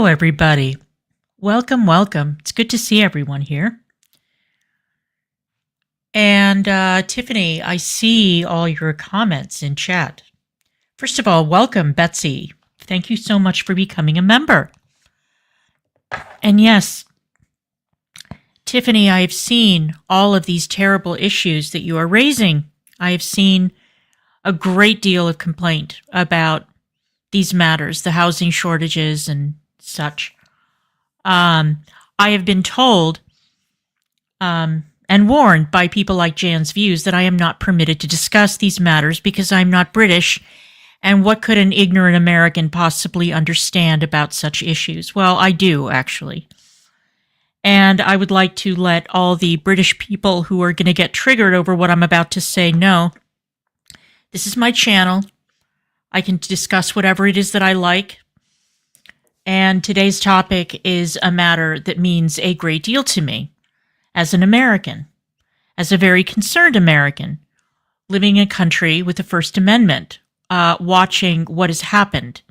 Hello, everybody. Welcome, welcome. It's good to see everyone here. And Tiffany, I see all your comments in chat. First of all, welcome, Betsy. Thank you so much for becoming a member. And yes, Tiffany, I have seen all of these terrible issues that you are raising. I have seen a great deal of complaint about these matters, the housing shortages and such. I have been told and warned by people like Jan's Views that I am not permitted to discuss these matters because I'm not British, and what could an ignorant American possibly understand about such issues? Well, I do, actually. And I would like to let all the British people who are going to get triggered over what I'm about to say know. This is my channel. I can discuss whatever it is that I like. And today's topic is a matter that means a great deal to me as an American, as a very concerned American, living in a country with the First Amendment, watching what has happened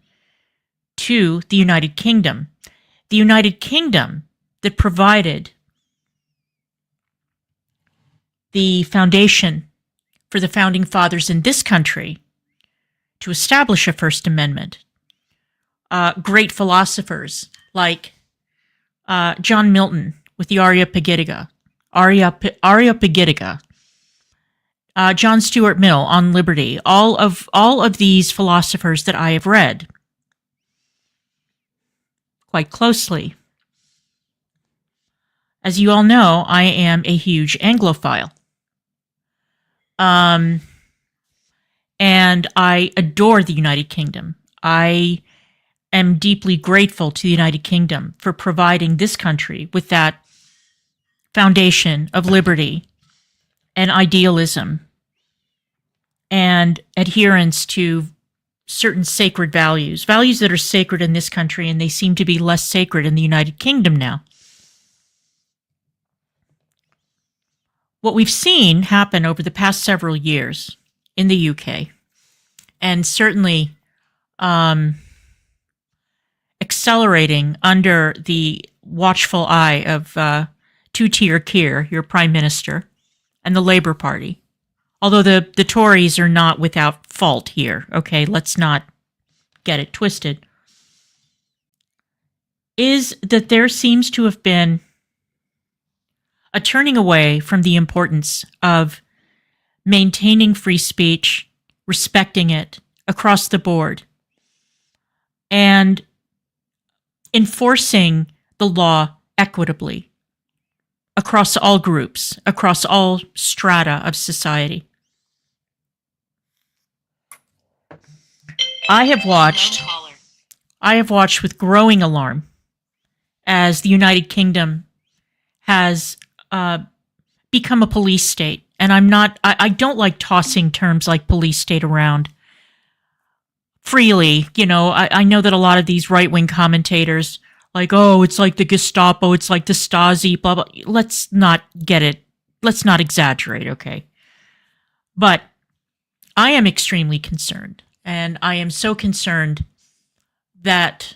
to the United Kingdom. The United Kingdom that provided the foundation for the founding fathers in this country to establish a First Amendment. Great philosophers like John Milton with the Areopagitica, John Stuart Mill on liberty, all of these philosophers that I have read quite closely. As you all know, I am a huge Anglophile. And I adore the United Kingdom. I am deeply grateful to the United Kingdom for providing this country with that foundation of liberty and idealism and adherence to certain sacred values, values that are sacred in this country, and they seem to be less sacred in the United Kingdom now. What we've seen happen over the past several years in the UK, and certainly accelerating under the watchful eye of two-tier Keir, your Prime Minister, and the Labour Party. Although the Tories are not without fault here, okay, let's not get it twisted, is that there seems to have been a turning away from the importance of maintaining free speech, respecting it across the board, and enforcing the law equitably across all groups, across all strata of society. I have watched with growing alarm as the United Kingdom has become a police state. And I don't like tossing terms like police state around freely. You know, I know that a lot of these right-wing commentators, like, oh, it's like the Gestapo, it's like the Stasi, blah, blah. Let's not get it. Let's not exaggerate, okay? But I am extremely concerned. And I am so concerned that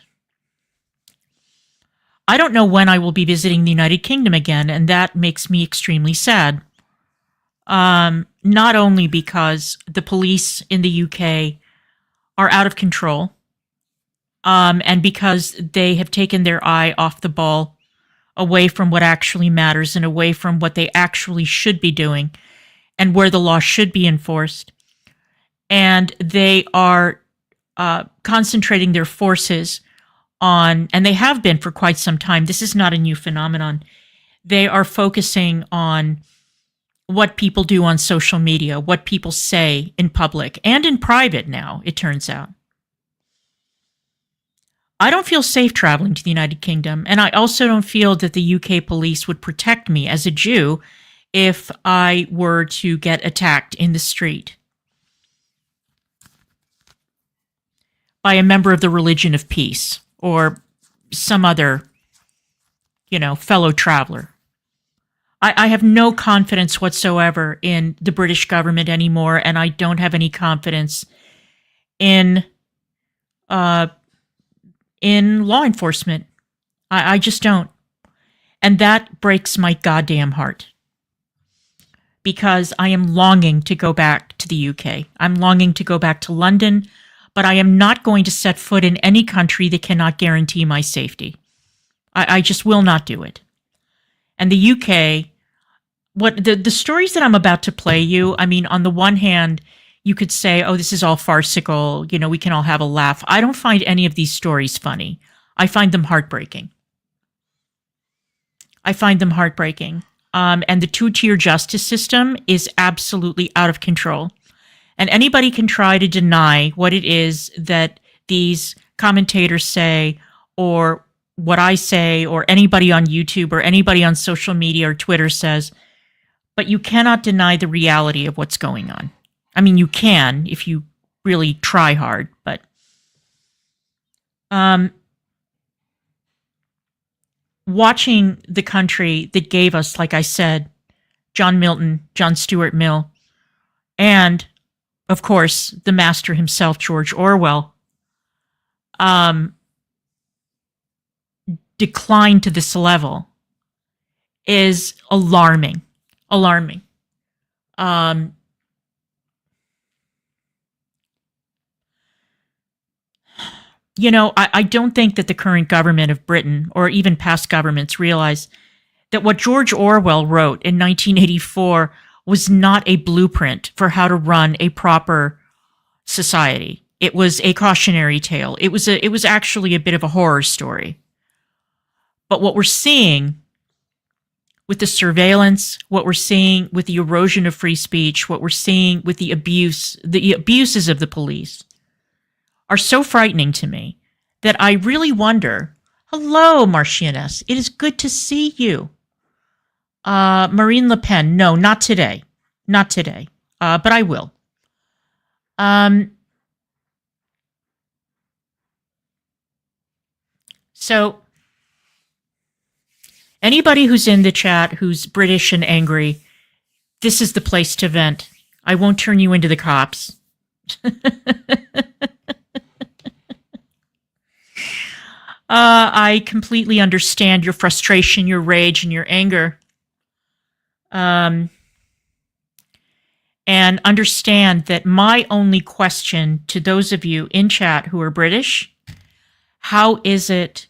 I don't know when I will be visiting the United Kingdom again, and that makes me extremely sad. Not only because the police in the UK are out of control, and because they have taken their eye off the ball, away from what actually matters and away from what they actually should be doing and where the law should be enforced. And they are concentrating their forces on, and they have been for quite some time, this is not a new phenomenon, they are focusing on what people do on social media, what people say in public and in private now, it turns out. I don't feel safe traveling to the United Kingdom, and I also don't feel that the UK police would protect me as a Jew if I were to get attacked in the street by a member of the religion of peace or some other, fellow traveler. I have no confidence whatsoever in the British government anymore, and I don't have any confidence in law enforcement I just don't. And that breaks my goddamn heart. Because I am longing to go back to the UK. I'm longing to go back to London, but I am not going to set foot in any country that cannot guarantee my safety. I just will not do it. And the UK, what the stories that I'm about to play you, I mean, on the one hand, you could say, oh, this is all farcical, you know, we can all have a laugh. I don't find any of these stories funny. I find them heartbreaking. I find them heartbreaking. And the two-tier justice system is absolutely out of control. And anybody can try to deny what it is that these commentators say, or what I say, or anybody on YouTube, or anybody on social media or Twitter says, but you cannot deny the reality of what's going on. I mean, you can if you really try hard, but watching the country that gave us, like I said, John Milton, John Stuart Mill, and, of course, the master himself, George Orwell, decline to this level is alarming. Alarming. You know, I don't think that the current government of Britain, or even past governments, realize that what George Orwell wrote in 1984 was not a blueprint for how to run a proper society. It was a cautionary tale. It was actually a bit of a horror story. But what we're seeing with the surveillance, what we're seeing with the erosion of free speech, what we're seeing with the abuses of the police, are so frightening to me that I really wonder, hello, Marchioness, it is good to see you. Marine Le Pen, no, not today. Not today, but I will. So, anybody who's in the chat who's British and angry, this is the place to vent. I won't turn you into the cops. I completely understand your frustration, your rage, and your anger. And understand that my only question to those of you in chat who are British, how is it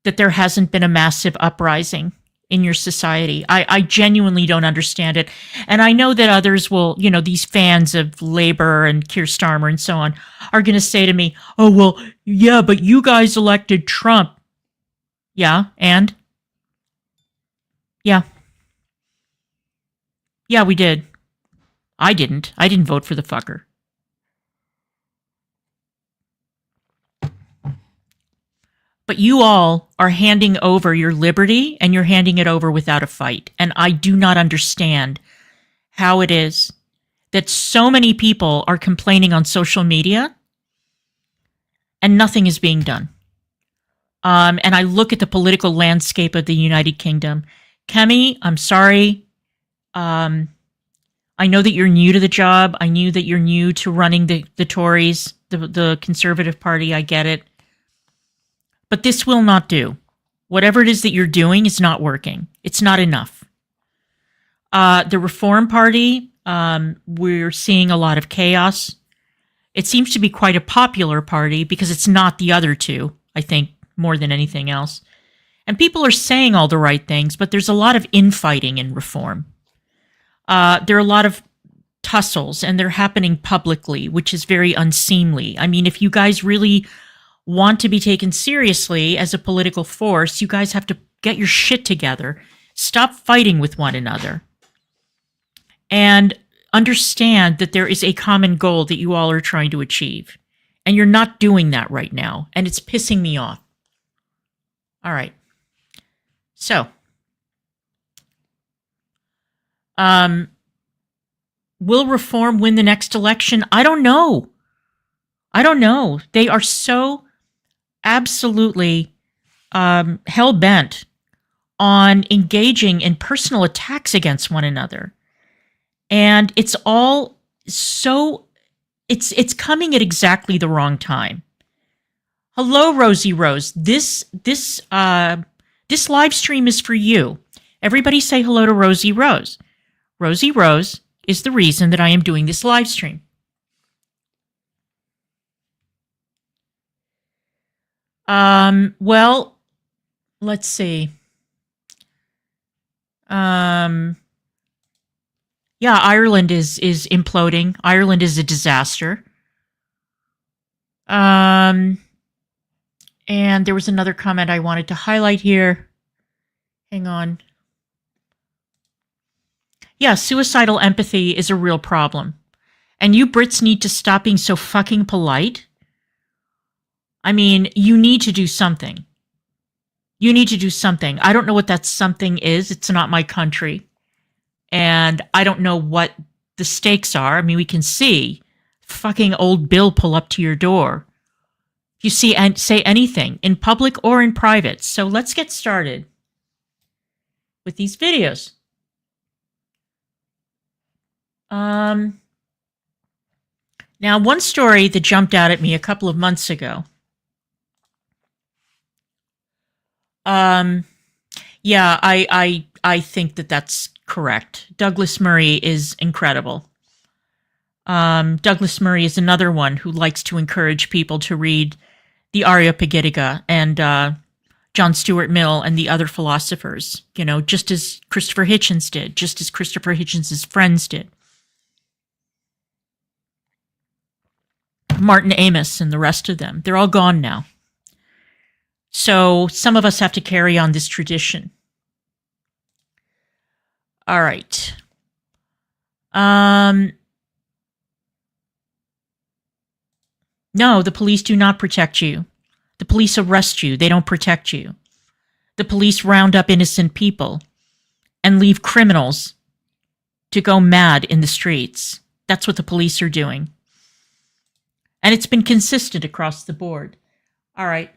that there hasn't been a massive uprising in your society? I genuinely don't understand it. And I know that others will, you know, these fans of Labour and Keir Starmer and so on are going to say to me, oh, well, yeah, but you guys elected Trump. Yeah, and? Yeah. Yeah, we did. I didn't. I didn't vote for the fucker. But you all are handing over your liberty, and you're handing it over without a fight. And I do not understand how it is that so many people are complaining on social media and nothing is being done. And I look at the political landscape of the United Kingdom. Kemi, I'm sorry. I know that you're new to the job. I knew that you're new to running the Tories, the Conservative Party. I get it. But this will not do. Whatever it is that you're doing is not working. It's not enough. The Reform Party, we're seeing a lot of chaos. It seems to be quite a popular party because it's not the other two, I think, more than anything else. And people are saying all the right things, but there's a lot of infighting in Reform. There are a lot of tussles, and they're happening publicly, which is very unseemly. I mean, if you guys really want to be taken seriously as a political force, you guys have to get your shit together. Stop fighting with one another. And understand that there is a common goal that you all are trying to achieve. And you're not doing that right now. And it's pissing me off. All right. So, will Reform win the next election? I don't know. I don't know. They are so absolutely hell-bent on engaging in personal attacks against one another. And it's all so, it's coming at exactly the wrong time. Hello, Rosie Rose. This live stream is for you. Everybody say hello to Rosie Rose. Rosie Rose is the reason that I am doing this live stream. Well, let's see. Yeah, Ireland is imploding. Ireland is a disaster. And there was another comment I wanted to highlight here. Hang on. Yeah, suicidal empathy is a real problem. And you Brits need to stop being so fucking polite. I mean, you need to do something. You need to do something. I don't know what that something is. It's not my country. And I don't know what the stakes are. I mean, we can see fucking old Bill pull up to your door. You see and say anything in public or in private. So let's get started with these videos. Now, one story that jumped out at me a couple of months ago. Yeah, I think that that's correct. Douglas Murray is incredible. Douglas Murray is another one who likes to encourage people to read the Areopagitica and John Stuart Mill and the other philosophers, you know, just as Christopher Hitchens did, just as Christopher Hitchens' friends did. Martin Amis and the rest of them, they're all gone now. So some of us have to carry on this tradition. All right. No, the police do not protect you. The police arrest you. They don't protect you. The police round up innocent people and leave criminals to go mad in the streets. That's what the police are doing. And it's been consistent across the board. All right.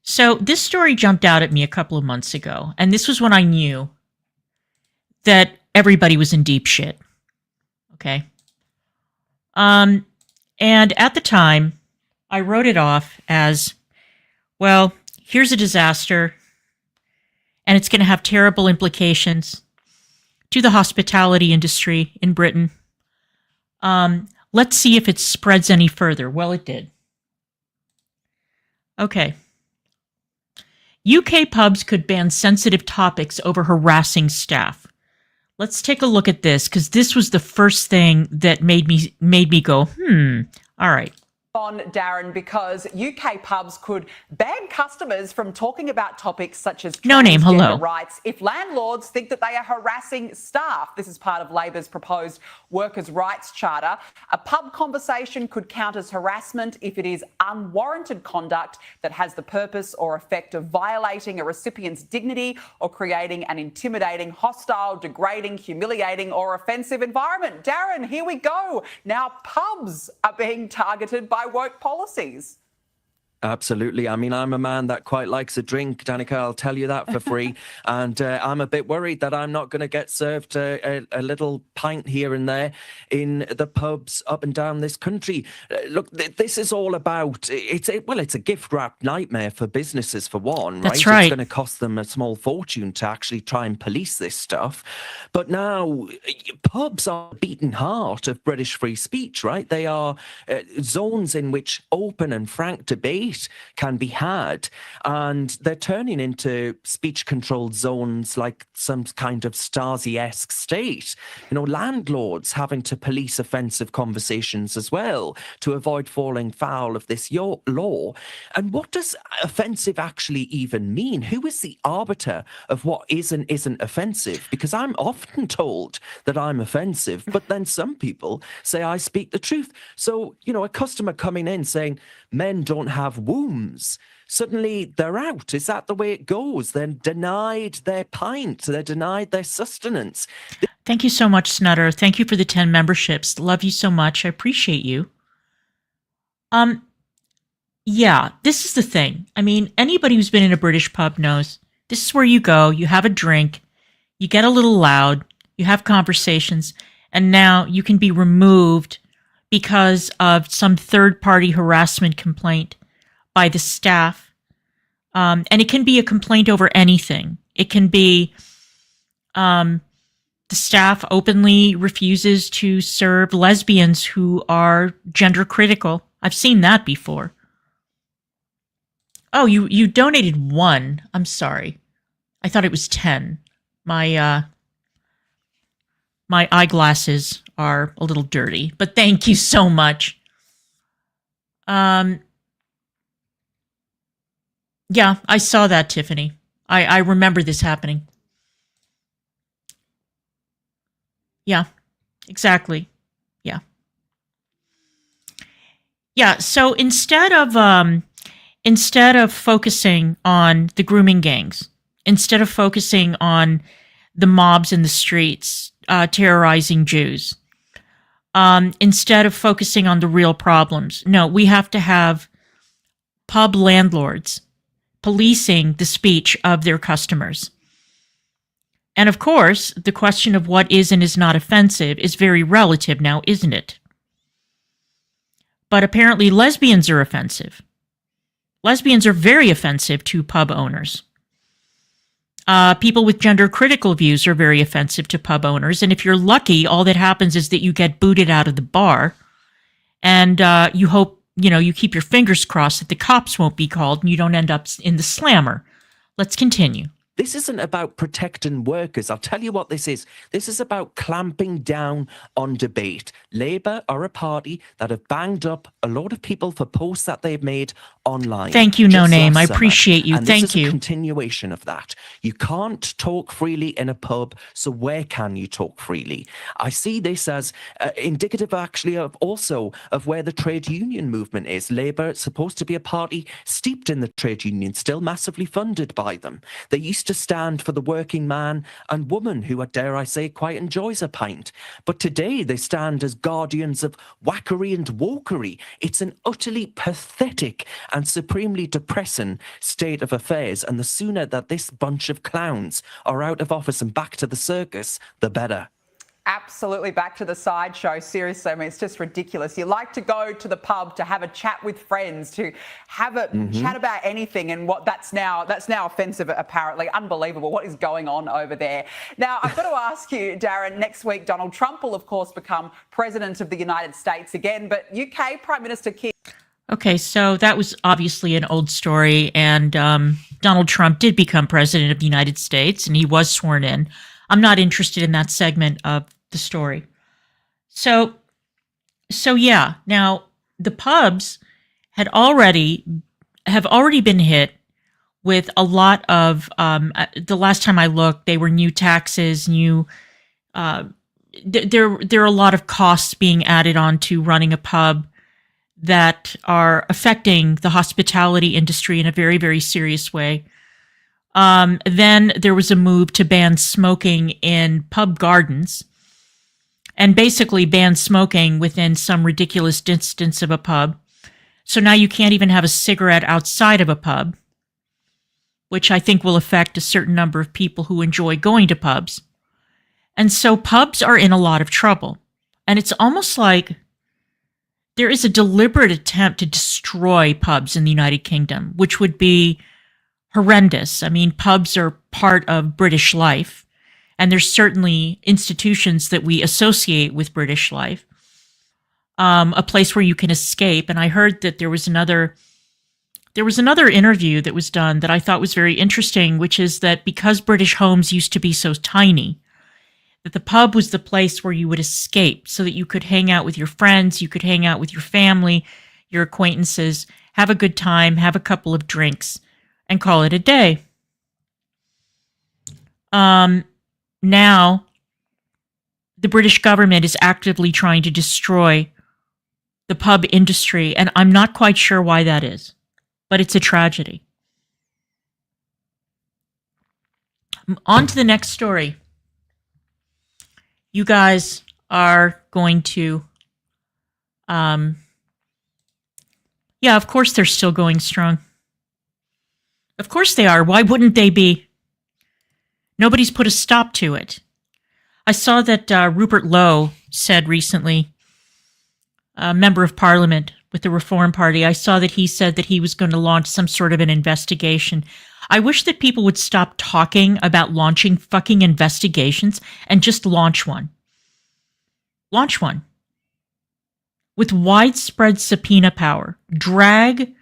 So this story jumped out at me a couple of months ago, and this was when I knew that everybody was in deep shit. Okay. And at the time, I wrote it off as, well, here's a disaster, and it's going to have terrible implications to the hospitality industry in Britain. Let's see if it spreads any further. Well, it did. Okay. UK pubs could ban sensitive topics over harassing staff. Let's take a look at this, because this was the first thing that made me go, all right. On Darren, because UK pubs could ban customers from talking about topics such as transgender rights if landlords think that they are harassing staff. This is part of Labor's proposed workers' rights charter. A pub conversation could count as harassment if it is unwarranted conduct that has the purpose or effect of violating a recipient's dignity or creating an intimidating, hostile, degrading, humiliating or offensive environment. Darren, here we go. Now pubs are being targeted by woke policies. Absolutely. I mean, I'm a man that quite likes a drink, Danica, I'll tell you that for free. And I'm a bit worried that I'm not going to get served a little pint here and there in the pubs up and down this country. Look, this is all about, it's a gift-wrapped nightmare for businesses, for one, That's right? right. It's going to cost them a small fortune to actually try and police this stuff. But now, pubs are the beating heart of British free speech, right? They are zones in which open and frank debate can be had, and they're turning into speech-controlled zones like some kind of Stasi-esque state. You know, landlords having to police offensive conversations as well to avoid falling foul of this law. And what does offensive actually even mean? Who is the arbiter of what is and isn't offensive? Because I'm often told that I'm offensive, but then some people say I speak the truth. So, you know, a customer coming in saying men don't have wombs, suddenly they're out. Is that the way it goes? They're denied their pint. They're denied their sustenance. Thank you so much, Snutter. Thank you for the 10 memberships. Love you so much. I appreciate you. Yeah, this is the thing. I mean, anybody who's been in a British pub knows this is where you go, you have a drink, you get a little loud, you have conversations, and now you can be removed because of some third-party harassment complaint by the staff. And it can be a complaint over anything. It can be the staff openly refuses to serve lesbians who are gender critical. I've seen that before. Oh, you donated 1. I'm sorry. I thought it was 10. My eyeglasses are a little dirty, but thank you so much. Yeah, I saw that, Tiffany. I remember this happening. Yeah, exactly. Yeah. Yeah, so instead of focusing on the grooming gangs, instead of focusing on the mobs in the streets terrorizing Jews, instead of focusing on the real problems, no, we have to have pub landlords policing the speech of their customers. And of course, the question of what is and is not offensive is very relative now, isn't it? But apparently lesbians are offensive. Lesbians are very offensive to pub owners. People with gender critical views are very offensive to pub owners. And if you're lucky, all that happens is that you get booted out of the bar, and you hope, you keep your fingers crossed that the cops won't be called and you don't end up in the slammer. Let's continue. This isn't about protecting workers. I'll tell you what this is. This is about clamping down on debate. Labour are a party that have banged up a lot of people for posts that they've made online. Thank you, No Name. I appreciate you. And Thank this is you. A continuation of that. You can't talk freely in a pub, so where can you talk freely? I see this as indicative, actually, of where the trade union movement is. Labour is supposed to be a party steeped in the trade union, still massively funded by them. They used to stand for the working man and woman who, dare I say, quite enjoys a pint. But today they stand as guardians of whackery and wokery. It's an utterly pathetic and supremely depressing state of affairs. And the sooner that this bunch of clowns are out of office and back to the circus, the better. Absolutely, back to the sideshow. Seriously, I mean, it's just ridiculous. You like to go to the pub to have a chat with friends, to have a chat about anything, and that's now offensive, apparently. Unbelievable. What is going on over there? Now, I've got to ask you, Darren, next week Donald Trump will, of course, become president of the United States again, but UK Prime Minister Keir... Okay, so that was obviously an old story, and Donald Trump did become president of the United States, and he was sworn in. I'm not interested in that segment of the story. So yeah. Now, the pubs have already been hit with a lot of. The last time I looked, they were new taxes, there are a lot of costs being added on to running a pub that are affecting the hospitality industry in a very, very serious way. Then there was a move to ban smoking in pub gardens, and basically ban smoking within some ridiculous distance of a pub. So now you can't even have a cigarette outside of a pub, which I think will affect a certain number of people who enjoy going to pubs. And so pubs are in a lot of trouble. And it's almost like there is a deliberate attempt to destroy pubs in the United Kingdom, which would be horrendous. I mean, pubs are part of British life, and there's certainly institutions that we associate with British life. A place where you can escape. And I heard that there was another interview that was done that I thought was very interesting, which is that because British homes used to be so tiny, that the pub was the place where you would escape so that you could hang out with your friends, you could hang out with your family, your acquaintances, have a good time, have a couple of drinks, and call it a day. Now, the British government is actively trying to destroy the pub industry, and I'm not quite sure why that is, but it's a tragedy. On to the next story. You guys are going to, yeah, of course they're still going strong. Of course they are. Why wouldn't they be? Nobody's put a stop to it. I saw that Rupert Lowe said recently, a member of parliament with the Reform Party. I saw that he said that he was going to launch some sort of an investigation. I wish that people would stop talking about launching fucking investigations and just launch one. Launch one. With widespread subpoena power. Drag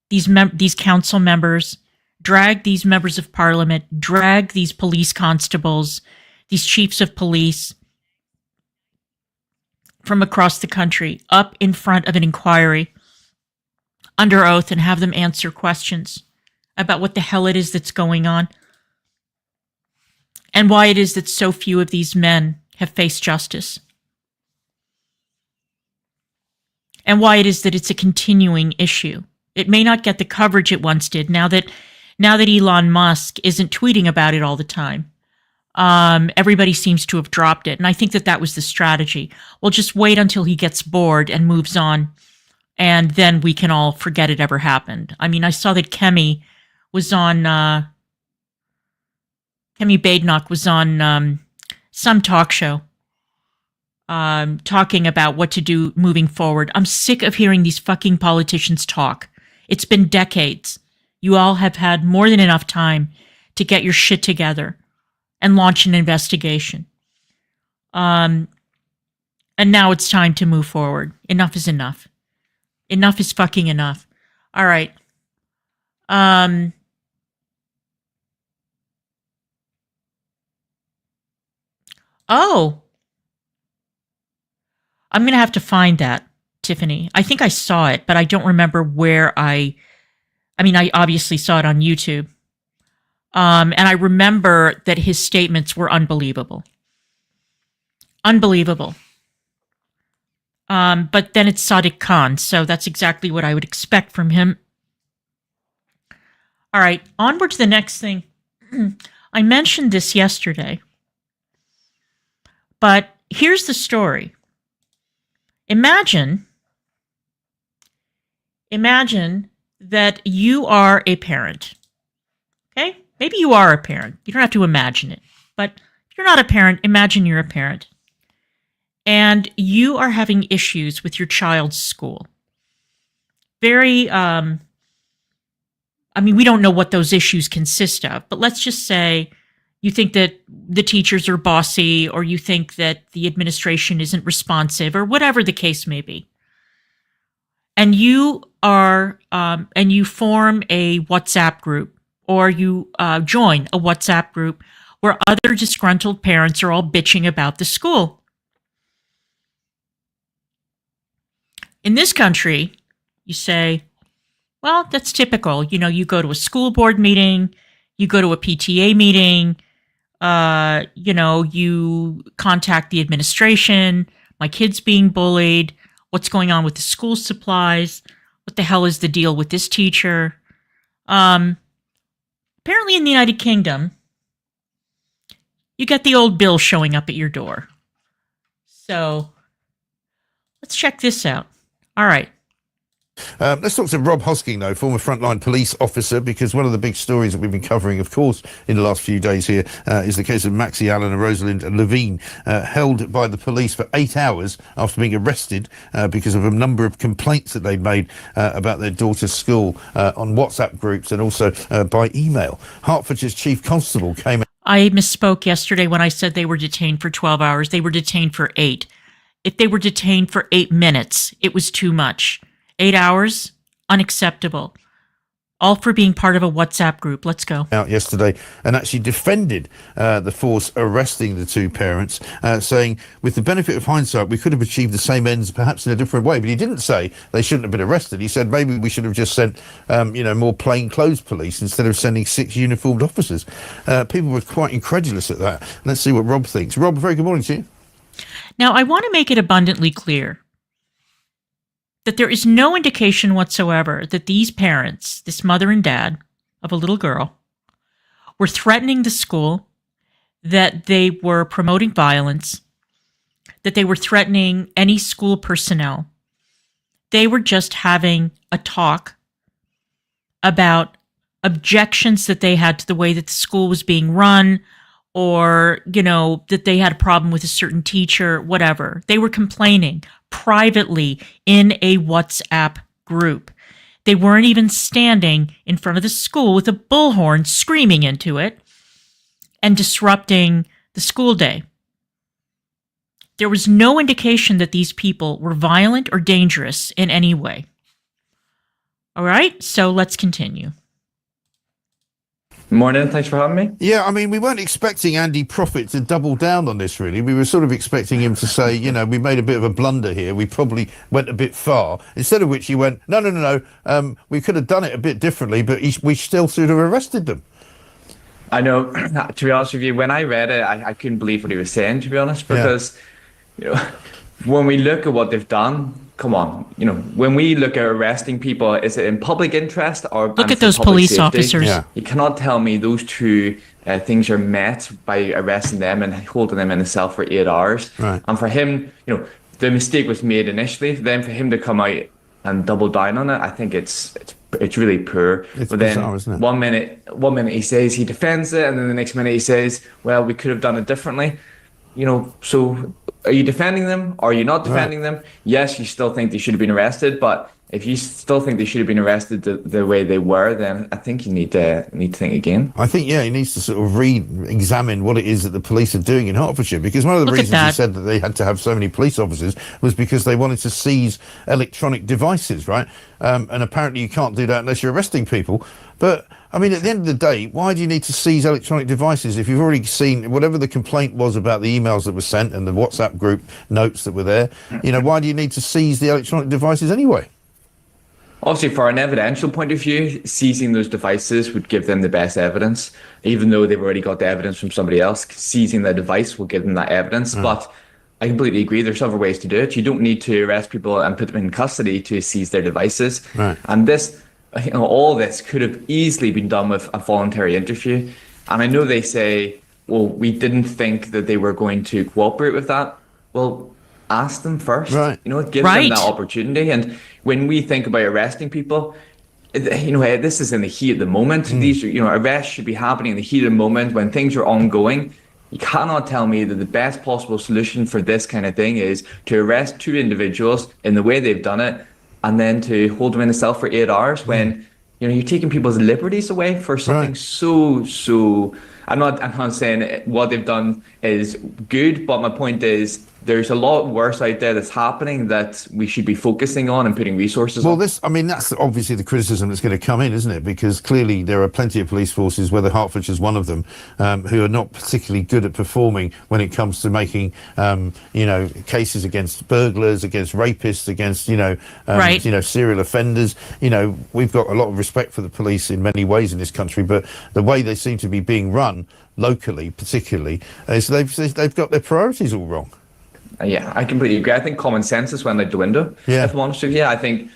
these council members, drag these members of parliament, drag these police constables, these chiefs of police from across the country up in front of an inquiry under oath and have them answer questions about what the hell it is that's going on and why it is that so few of these men have faced justice and why it is that it's a continuing issue. It may not get the coverage it once did now that Elon Musk isn't tweeting about it all the time. Everybody seems to have dropped it. And I think that was the strategy. We'll just wait until he gets bored and moves on. And then we can all forget it ever happened. I mean, I saw that Kemi was on, Kemi Badenoch was on some talk show talking about what to do moving forward. I'm sick of hearing these fucking politicians talk. It's been decades. You all have had more than enough time to get your shit together and launch an investigation. And now it's time to move forward. Enough is enough. Enough is fucking enough. All right. Oh. I'm going to have to find that, Tiffany. I think I saw it, but I don't remember where I obviously saw it on YouTube. And I remember that his statements were unbelievable. Unbelievable. But then it's Sadiq Khan, so that's exactly what I would expect from him. All right, onward to the next thing. I mentioned this yesterday, but here's the story. Imagine that you are a parent. Okay? Maybe you are a parent. You don't have to imagine it. But if you're not a parent, imagine you're a parent. And you are having issues with your child's school. Very, we don't know what those issues consist of, but let's just say you think that the teachers are bossy, or you think that the administration isn't responsive, or whatever the case may be. And you are, and you form a WhatsApp group, or you join a WhatsApp group where other disgruntled parents are all bitching about the school. In this country, you say, well, that's typical. You know, you go to a school board meeting, you go to a PTA meeting, you contact the administration, my kid's being bullied, what's going on with the school supplies, what the hell is the deal with this teacher? Apparently in the United Kingdom, you get the old bill showing up at your door. So let's check this out. All right. Let's talk to Rob Hosking, though, former frontline police officer, because one of the big stories that we've been covering, of course, in the last few days here is the case of Maxie Allen and Rosalind Levine, held by the police for 8 hours after being arrested because of a number of complaints that they'd made about their daughter's school on WhatsApp groups and also by email. Hertfordshire's chief constable came... I misspoke yesterday when I said they were detained for 12 hours. They were detained for 8. If they were detained for 8 minutes, it was too much. 8 hours, unacceptable. All for being part of a WhatsApp group. Let's go. Out yesterday and actually defended the force arresting the two parents, saying, with the benefit of hindsight, we could have achieved the same ends perhaps in a different way. But he didn't say they shouldn't have been arrested. He said maybe we should have just sent, more plainclothes police instead of sending 6 uniformed officers. People were quite incredulous at that. Let's see what Rob thinks. Rob, very good morning to you. Now, I want to make it abundantly clear that there is no indication whatsoever that these parents, this mother and dad of a little girl, were threatening the school, that they were promoting violence, that they were threatening any school personnel. They were just having a talk about objections that they had to the way that the school was being run, or, that they had a problem with a certain teacher, whatever. They were complaining privately in a WhatsApp group. They weren't even standing in front of the school with a bullhorn screaming into it and disrupting the school day. There was no indication that these people were violent or dangerous in any way. All right, so let's continue. Morning, thanks for having me. Yeah, I mean, we weren't expecting Andy Prophet to double down on this, really. We were sort of expecting him to say, you know, we made a bit of a blunder here. We probably went a bit far. Instead of which he went, no. We could have done it a bit differently, but we still should have arrested them. I know, to be honest with you, when I read it, I couldn't believe what he was saying, to be honest, because, you know, when we look at what they've done, come on, you know, when we look at arresting people, is it in public interest or look at those police officers? Yeah. You cannot tell me those two things are met by arresting them and holding them in a cell for 8 hours. Right. And for him, you know, the mistake was made initially. Then for him to come out and double down on it, I think it's really poor. It's but then bizarre, isn't it? one minute he says he defends it, and then the next minute he says, well, we could have done it differently. You know, so are you defending them? Or are you not defending them? Yes, you still think they should have been arrested, but if you still think they should have been arrested the way they were, then I think you need to think again. I think, yeah, he needs to sort of re-examine what it is that the police are doing in Hertfordshire, because one of the reasons he said that they had to have so many police officers was because they wanted to seize electronic devices, right? And apparently you can't do that unless you're arresting people. But I mean, at the end of the day, why do you need to seize electronic devices if you've already seen whatever the complaint was about the emails that were sent and the WhatsApp group notes that were there? You know, why do you need to seize the electronic devices anyway? Obviously, for an evidential point of view, seizing those devices would give them the best evidence. Even though they've already got the evidence from somebody else, seizing the device will give them that evidence. But I completely agree, there's other ways to do it. You don't need to arrest people and put them in custody to seize their devices. Right. And this, you know, all this could have easily been done with a voluntary interview. And I know they say, well, we didn't think that they were going to cooperate with that. Well, ask them first. Right. You know, give them that opportunity. And when we think about arresting people, you know, this is in the heat of the moment. These, you know, arrests should be happening in the heat of the moment when things are ongoing. You cannot tell me that the best possible solution for this kind of thing is to arrest two individuals in the way they've done it and then to hold them in a cell for 8 hours when, you know, you're taking people's liberties away for something so. I'm not saying what they've done is good, but my point is there's a lot worse out there that's happening that we should be focusing on and putting resources on. Well, that's obviously the criticism that's going to come in, isn't it? Because clearly there are plenty of police forces, whether Hertfordshire's one of them, who are not particularly good at performing when it comes to making, you know, cases against burglars, against rapists, against, you know, serial offenders. You know, we've got a lot of respect for the police in many ways in this country, but the way they seem to be being run locally, particularly, is they've got their priorities all wrong. Yeah, I completely agree. I think common sense has went out the window. Yeah. If I'm honest with you, I think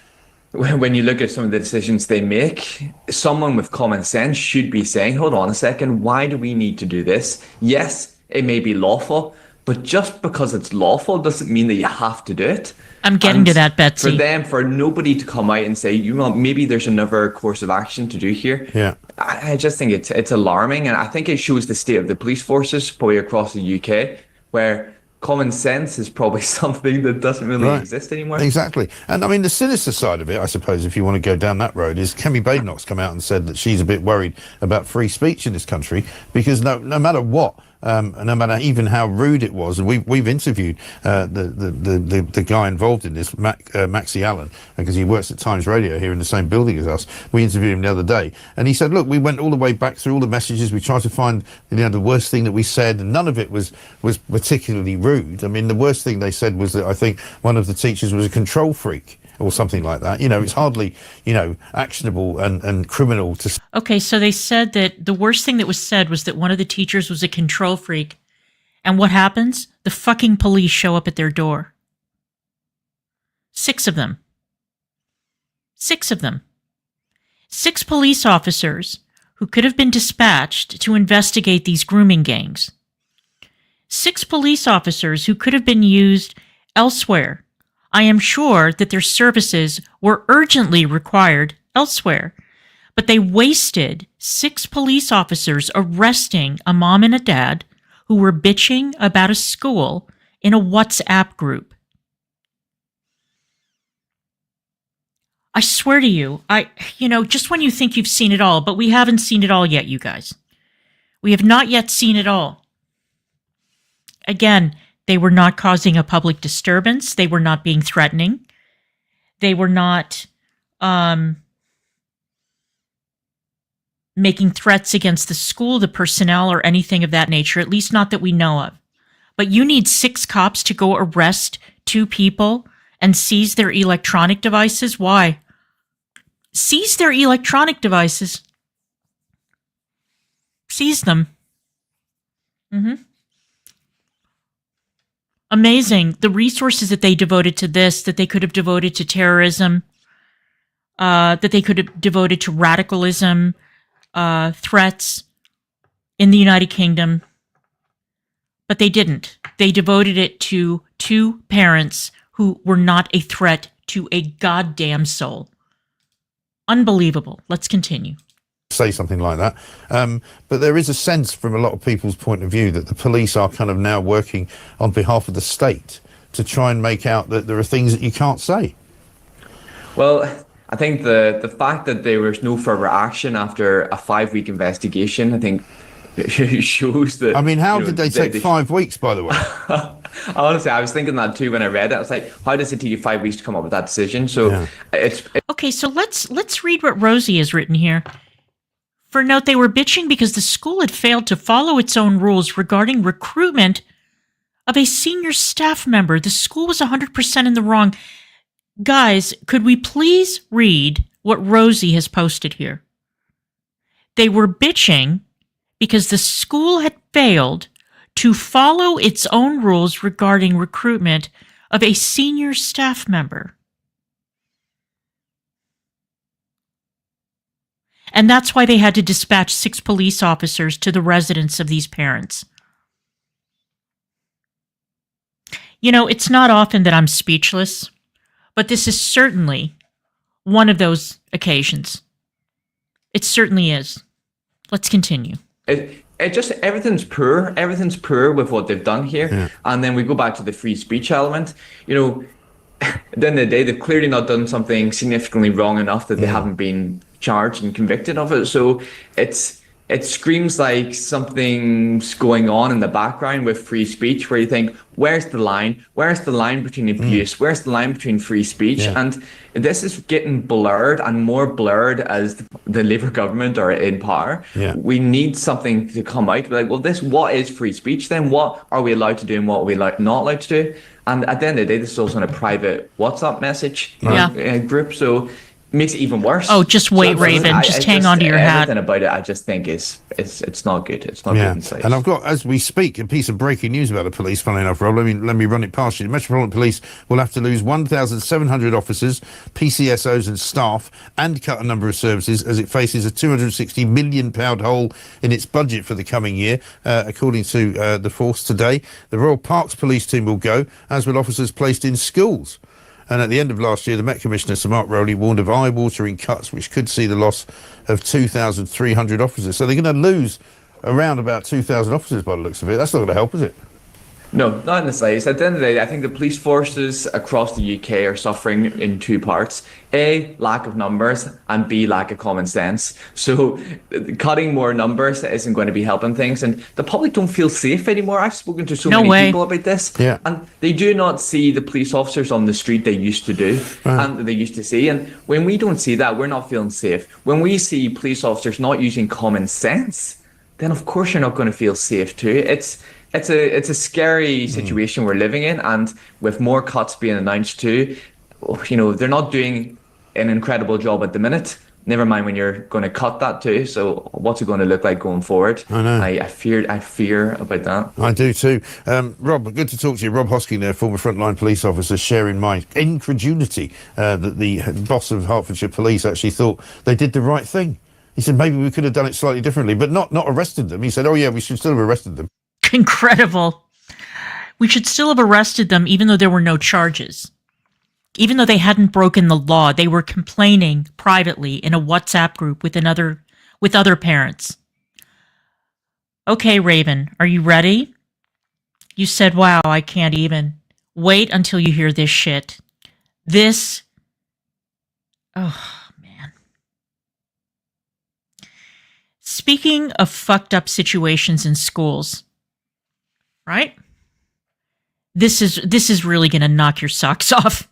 when you look at some of the decisions they make, someone with common sense should be saying, hold on a second, why do we need to do this? Yes, it may be lawful, but just because it's lawful doesn't mean that you have to do it. I'm getting to that, Betsy. For nobody to come out and say, you know, maybe there's another course of action to do here. Yeah. I just think it's alarming. And I think it shows the state of the police forces probably across the UK, where common sense is probably something that doesn't really exist anymore. Exactly. And I mean, the sinister side of it, I suppose, if you want to go down that road, is Kemi Badenoch's come out and said that she's a bit worried about free speech in this country because no matter what, no matter even how rude it was, and we've interviewed the guy involved in this, Maxi Allen, because he works at Times Radio here in the same building as us. We interviewed him the other day, and he said, "Look, we went all the way back through all the messages. We tried to find, you know, the worst thing that we said, and none of it was particularly rude. I mean, the worst thing they said was that I think one of the teachers was a control freak." Or something like that. You know, it's hardly, you know, actionable and criminal to... Okay, so they said that the worst thing that was said was that one of the teachers was a control freak. And what happens? The fucking police show up at their door. 6 of them. 6 of them. 6 police officers who could have been dispatched to investigate these grooming gangs. 6 police officers who could have been used elsewhere. I am sure that their services were urgently required elsewhere, but they wasted 6 police officers arresting a mom and a dad who were bitching about a school in a WhatsApp group. I swear to you, just when you think you've seen it all, but we haven't seen it all yet, you guys. We have not yet seen it all. Again, they were not causing a public disturbance. They were not being threatening. They were not making threats against the school, the personnel, or anything of that nature, at least not that we know of. But you need 6 cops to go arrest 2 people and seize their electronic devices? Why? Seize their electronic devices. Seize them. Amazing. The resources that they devoted to this, that they could have devoted to terrorism, that they could have devoted to radicalism, threats in the United Kingdom. But they didn't. They devoted it to 2 parents who were not a threat to a goddamn soul. Unbelievable. Let's continue. Say something like that. But there is a sense from a lot of people's point of view that the police are kind of now working on behalf of the state to try and make out that there are things that you can't say. Well, I think the fact that there was no further action after a 5-week investigation, I think shows that... I mean, how did they take 5 weeks, by the way? Honestly, I was thinking that too when I read it. I was like, how does it take you 5 weeks to come up with that decision? So Okay, so let's read what Rosie has written here. For note, they were bitching because the school had failed to follow its own rules regarding recruitment of a senior staff member. The school was 100% in the wrong. Guys, could we please read what Rosie has posted here? They were bitching because the school had failed to follow its own rules regarding recruitment of a senior staff member. And that's why they had to dispatch 6 police officers to the residence of these parents. You know, it's not often that I'm speechless, but this is certainly one of those occasions. It certainly is. Let's continue. It just, everything's poor with what they've done here. Yeah. And then we go back to the free speech element. You know, at the end of the day, they've clearly not done something significantly wrong enough that they haven't been charged and convicted of it. So it screams like something's going on in the background with free speech, where you think, where's the line? Where's the line between abuse? Where's the line between free speech? Yeah. And this is getting blurred and more blurred as the Labour government are in power. Yeah. We need something to come out. Like, well, what is free speech then? What are we allowed to do and what are we not allowed to do? And at the end of the day, this is also on a private WhatsApp message group. So makes it even worse. Oh, just wait, Raven. Just hang on to your hat. Everything about it, I just think it's not good. It's not good in sight. And I've got, as we speak, a piece of breaking news about the police. Funnily enough, Rob, let me run it past you. The Metropolitan Police will have to lose 1,700 officers, PCSOs, and staff, and cut a number of services as it faces a £260 million hole in its budget for the coming year, according to the Force today. The Royal Parks Police team will go, as will officers placed in schools. And at the end of last year, the Met Commissioner, Sir Mark Rowley, warned of eye-watering cuts, which could see the loss of 2,300 officers. So they're going to lose around about 2,000 officers by the looks of it. That's not going to help, is it? No, not in the slightest. At the end of the day, I think the police forces across the UK are suffering in 2 parts. A, lack of numbers, and B, lack of common sense. So cutting more numbers isn't going to be helping things. And the public don't feel safe anymore. I've spoken to so many people about this. Yeah. And they do not see the police officers on the street they used to do and they used to see. And when we don't see that, we're not feeling safe. When we see police officers not using common sense, then of course you're not going to feel safe too. It's a scary situation we're living in, and with more cuts being announced too, you know, they're not doing an incredible job at the minute. Never mind when you're going to cut that too. So what's it going to look like going forward? I know. I fear about that. I do too. Rob, good to talk to you. Rob Hosking there, former frontline police officer, sharing my incredulity that the boss of Hertfordshire Police actually thought they did the right thing. He said maybe we could have done it slightly differently, but not arrested them. He said, oh yeah, we should still have arrested them. Incredible. We should still have arrested them even though there were no charges. Even though they hadn't broken the law, they were complaining privately in a WhatsApp group with other parents. Okay, Raven, are you ready? You said, wow, I can't even. Wait until you hear this shit. This Oh, man. Speaking of fucked up situations in schools, right? This is really going to knock your socks off.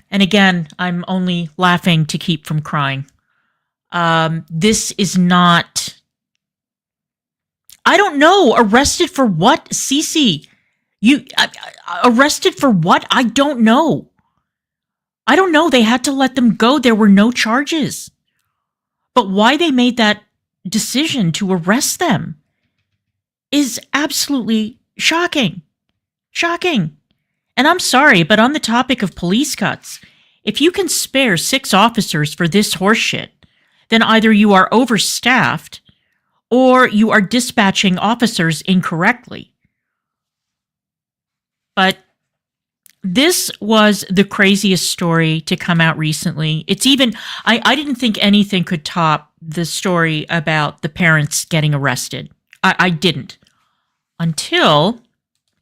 And again, I'm only laughing to keep from crying. This is not... I don't know. Arrested for what? Cece, you arrested for what? I don't know. I don't know. They had to let them go. There were no charges. But why they made that decision to arrest them is absolutely shocking. Shocking. And I'm sorry, but on the topic of police cuts, if you can spare 6 officers for this horseshit, then either you are overstaffed or you are dispatching officers incorrectly. But this was the craziest story to come out recently. It's even, I didn't think anything could top the story about the parents getting arrested. I didn't. Until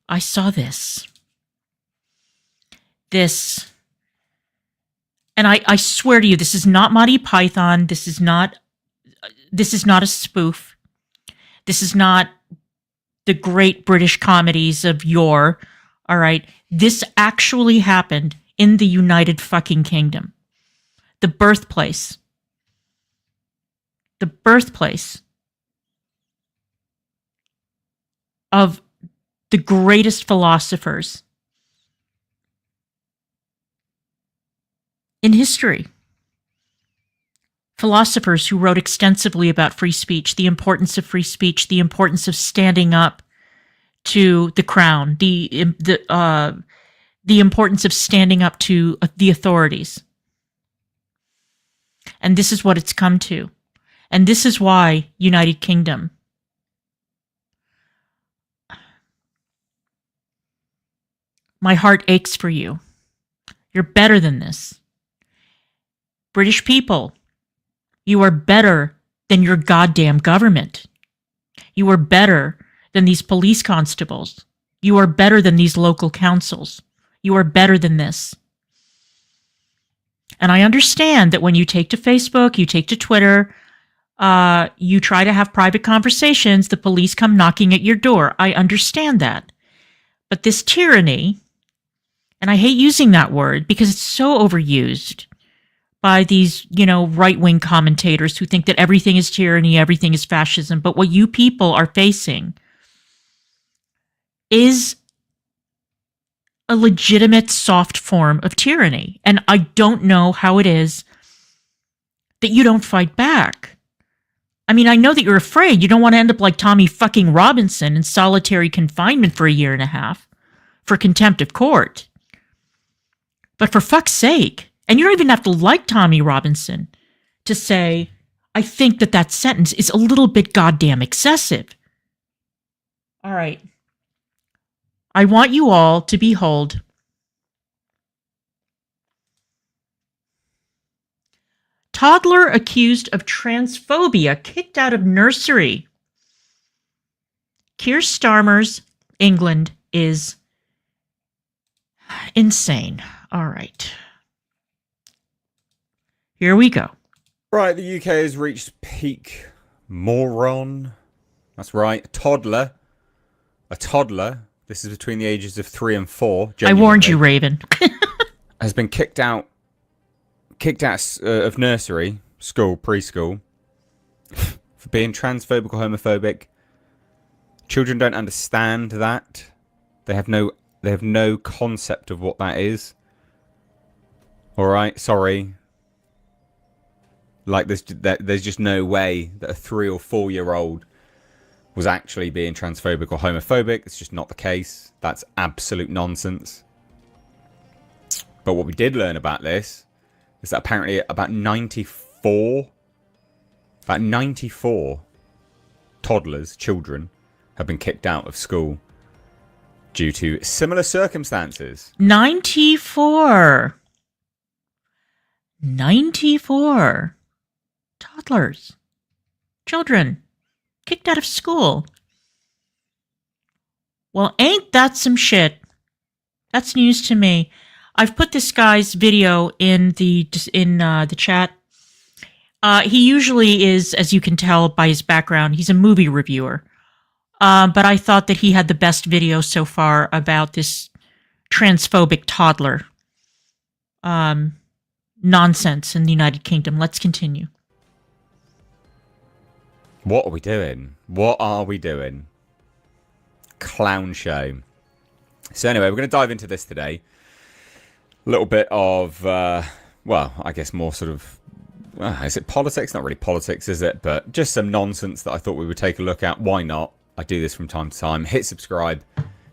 I saw this. And I swear to you, this is not Monty Python. This is not a spoof. This is not the great British comedies of yore. All right. This actually happened in the United fucking Kingdom. The birthplace of the greatest philosophers in history. Philosophers who wrote extensively about free speech, the importance of free speech, the importance of standing up to the crown, the importance of standing up to the authorities. And this is what it's come to. And this is why United Kingdom. My heart aches for you. You're better than this. British people, you are better than your goddamn government. You are better than these police constables. You are better than these local councils. You are better than this. And I understand that when you take to Facebook, you take to Twitter, you try to have private conversations, the police come knocking at your door. I understand that. But this tyranny, and I hate using that word because it's so overused by these, right-wing commentators who think that everything is tyranny, everything is fascism. But what you people are facing is a legitimate soft form of tyranny. And I don't know how it is that you don't fight back. I mean, I know that you're afraid. You don't want to end up like Tommy fucking Robinson in solitary confinement for 1.5 years for contempt of court. But for fuck's sake, and you don't even have to like Tommy Robinson to say, I think that sentence is a little bit goddamn excessive. All right. I want you all to behold toddler accused of transphobia kicked out of nursery. Keir Starmer's England is insane. All right. Here we go. Right, the UK has reached peak moron. That's right, a toddler. This is between the ages of 3 and 4. I warned you, Raven. Has been kicked out of nursery, school, preschool, for being transphobic or homophobic. Children don't understand that. They have no concept of what that is. All right, sorry. Like there's just no way that a 3 or 4-year-old was actually being transphobic or homophobic. It's just not the case. That's absolute nonsense. But what we did learn about this is that apparently about 94 toddlers, children, have been kicked out of school due to similar circumstances. 94 toddlers, children, kicked out of school. Well, ain't that some shit? That's news to me. I've put this guy's video in the chat. He usually is, as you can tell by his background, he's a movie reviewer. But I thought that he had the best video so far about this transphobic toddler nonsense in the United Kingdom. Let's continue. What are we doing? What are we doing? Clown show. So anyway, we're going to dive into this today. A little bit of, well, I guess more sort of, is it politics? Not really politics, is it? But just some nonsense that I thought we would take a look at. Why not? I do this from time to time. Hit subscribe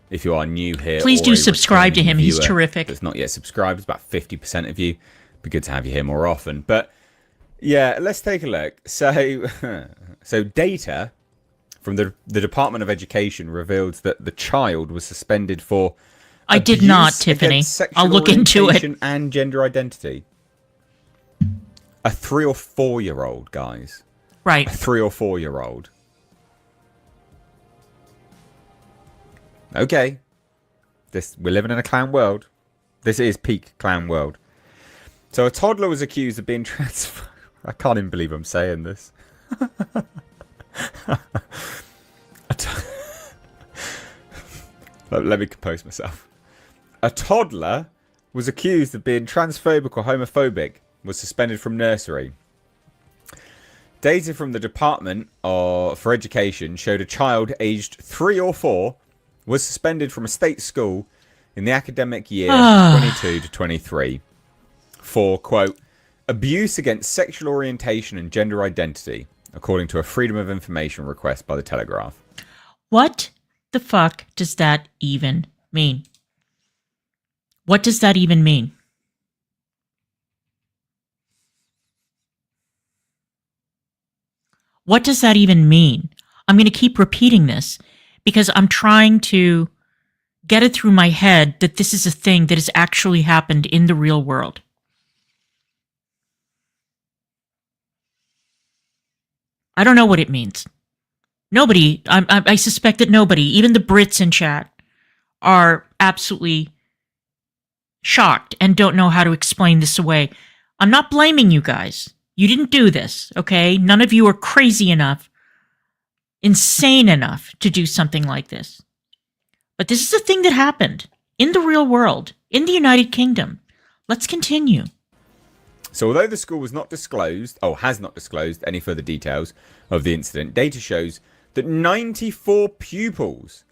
if you are new here. Please do subscribe to him. He's terrific. That's not yet subscribed. It's about 50% of you. Be good to have you here more often. But yeah, let's take a look. So data from the Department of Education revealed that the child was suspended for I did not, Tiffany. I'll look into it. And gender identity. A 3 or 4 year old, guys. Right. A 3 or 4 year old. Okay. We're living in a clown world. This is peak clown world. So a toddler was accused of being transferred. I can't even believe I'm saying this. Let me compose myself. A toddler was accused of being transphobic or homophobic, was suspended from nursery. Data from the Department for Education showed a child aged 3 or 4 was suspended from a state school in the academic year 22 to 23 for, quote, abuse against sexual orientation and gender identity, according to a Freedom of Information request by the Telegraph. What the fuck does that even mean? What does that even mean? What does that even mean? I'm going to keep repeating this because I'm trying to get it through my head that this is a thing that has actually happened in the real world. I don't know what it means. Nobody, I suspect that nobody, even the Brits in chat, are absolutely shocked and don't know how to explain this away. I'm not blaming you guys. You didn't do this, okay? None of you are crazy enough, insane enough to do something like this. But this is a thing that happened in the real world, in the United Kingdom. Let's continue. So although the school was not disclosed, has not disclosed any further details of the incident, data shows that 94 pupils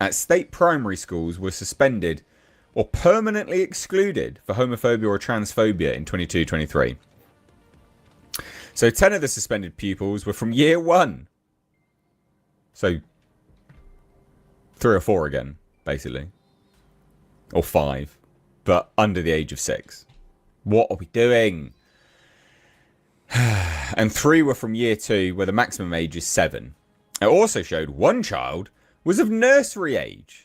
at state primary schools were suspended or permanently excluded for homophobia or transphobia in 22-23. So 10 of the suspended pupils were from year 1. So 3 or 4 again, basically. Or 5, but under the age of 6. What are we doing? And 3 were from year 2, where the maximum age is 7. It also showed 1 child was of nursery age.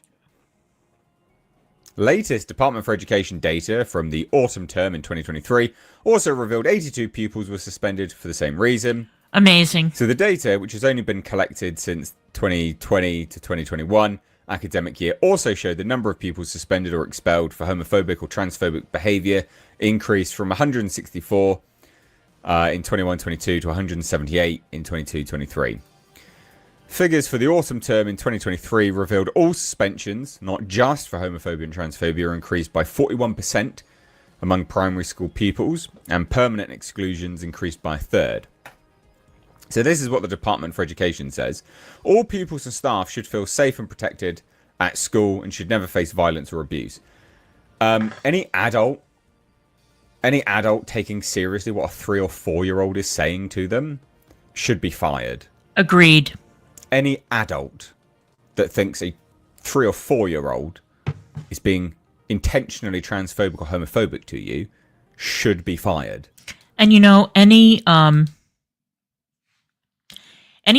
Latest Department for Education data from the autumn term in 2023 also revealed 82 pupils were suspended for the same reason. Amazing. So the data, which has only been collected since 2020 to 2021 academic year, also showed the number of pupils suspended or expelled for homophobic or transphobic behaviour increased from 164 in 21-22 to 178 in 22-23. Figures for the autumn term in 2023 revealed all suspensions, not just for homophobia and transphobia, increased by 41% among primary school pupils, and permanent exclusions increased by a third. So this is what the Department for Education says. All pupils and staff should feel safe and protected at school and should never face violence or abuse. Any adult taking seriously what a 3 or 4 year old is saying to them should be fired. Agreed. Any adult that thinks a 3 or 4 year old is being intentionally transphobic or homophobic to you should be fired. And you know, any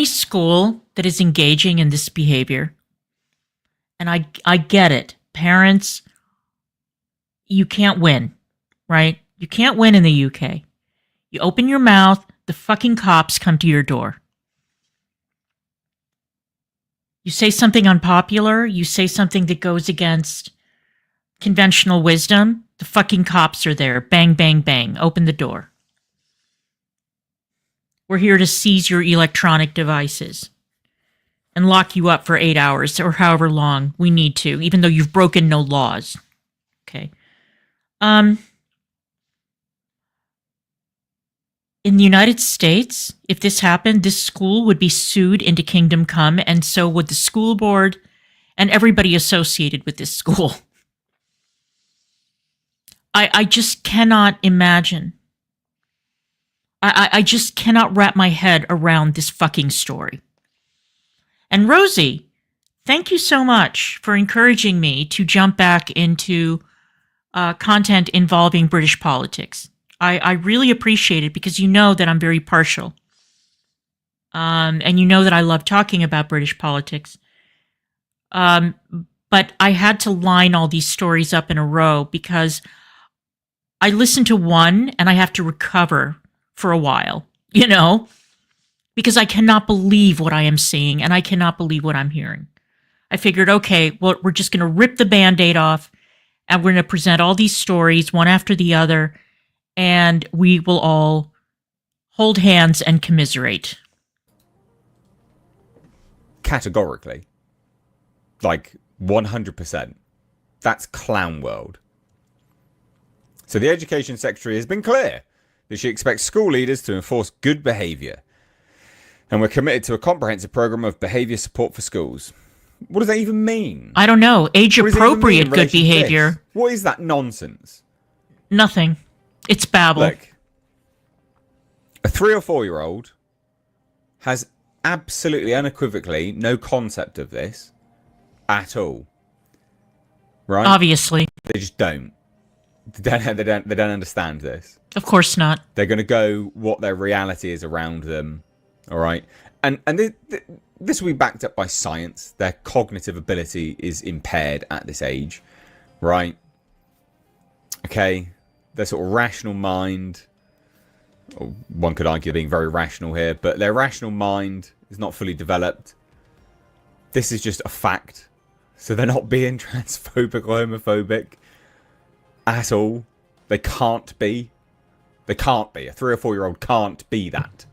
school that is engaging in this behavior, and I get it, parents, you can't win, right? You can't win in the UK. You open your mouth, the fucking cops come to your door. You say something unpopular, you say something that goes against conventional wisdom, The fucking cops are there. Bang, bang, bang. Open the door. We're here to seize your electronic devices and lock you up for 8 hours or however long we need to, even though you've broken no laws. Okay. In the United States, if this happened, this school would be sued into Kingdom Come, and so would the school board and everybody associated with this school. I just cannot imagine. I just cannot wrap my head around this fucking story. And Rosie, thank you so much for encouraging me to jump back into content involving British politics. I really appreciate it because you know that I'm very partial. And you know that I love talking about British politics. But I had to line all these stories up in a row because I listen to one and I have to recover for a while, you know, because I cannot believe what I am seeing and I cannot believe what I'm hearing. I figured, okay, well, we're just going to rip the Band-Aid off and we're going to present all these stories one after the other and we will all hold hands and commiserate. Categorically. Like 100%. That's clown world. So the Education Secretary has been clear that she expects school leaders to enforce good behaviour. And we're committed to a comprehensive programme of behaviour support for schools. What does that even mean? I don't know. Age-appropriate good behavior. What is that nonsense? Nothing. It's babble. Look, a 3 or 4-year-old has absolutely unequivocally no concept of this at all. Right? Obviously. They just don't. They don't understand this. Of course not. They're going to go what their reality is around them. All right. And this will be backed up by science. Their cognitive ability is impaired at this age. Right. Okay. Their sort of rational mind, or one could argue being very rational here, but their rational mind is not fully developed. This is just a fact. So they're not being transphobic or homophobic at all. They can't be. They can't be. A 3 or 4-year-old can't be that.